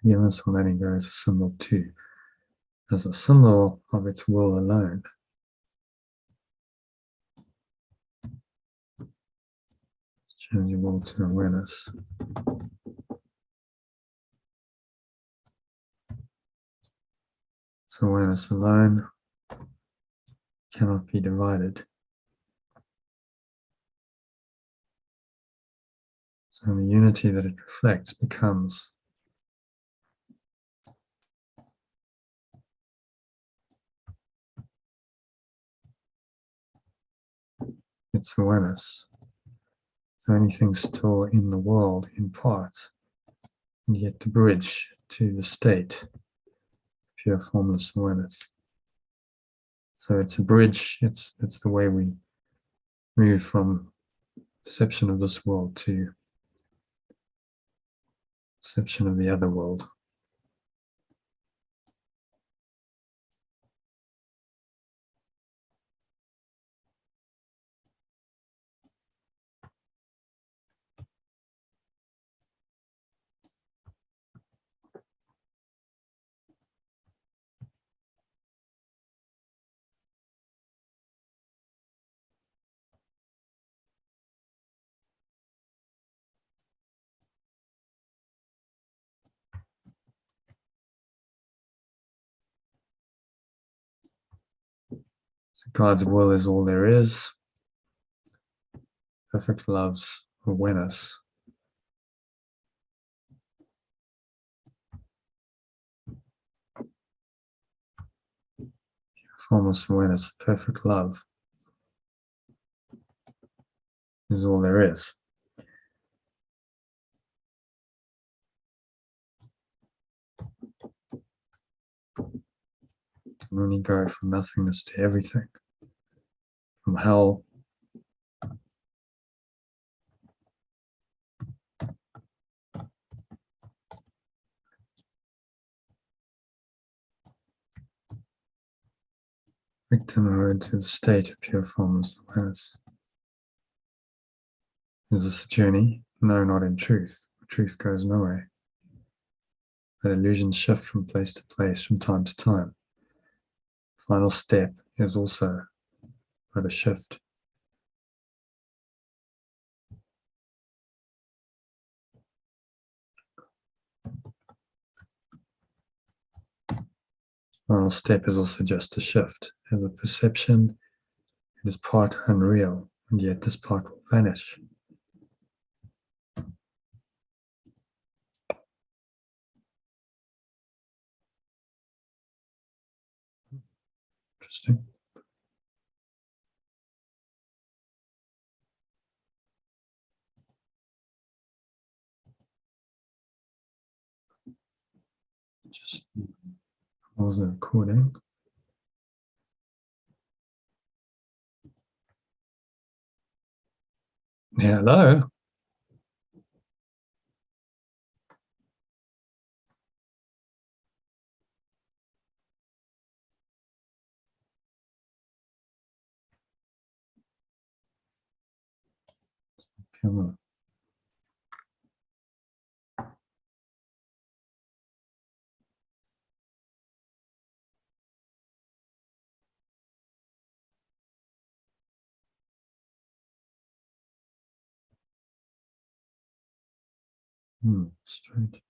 Again, this one only goes a symbol 2 as a symbol of its will alone. Change your will to awareness. So awareness alone cannot be divided. So the unity that it reflects becomes its awareness. So anything still in the world in part, and yet the bridge to the state, pure formless awareness. So it's a bridge, it's the way we move from perception of this world to perception of the other world. So God's will is all there is. Perfect love's awareness. Formless awareness, perfect love is all there is. can only go from nothingness to everything, from hell victimhood to the state of pure formless awareness. Is this a journey? No, not in truth. Truth goes nowhere. But illusions shift from place to place, from time to time. The final step is also but a shift. Final step is also just a shift. As a perception, it is part unreal, and yet this part will vanish. Interesting. Just pause the recording. Hello. Come on. Strange.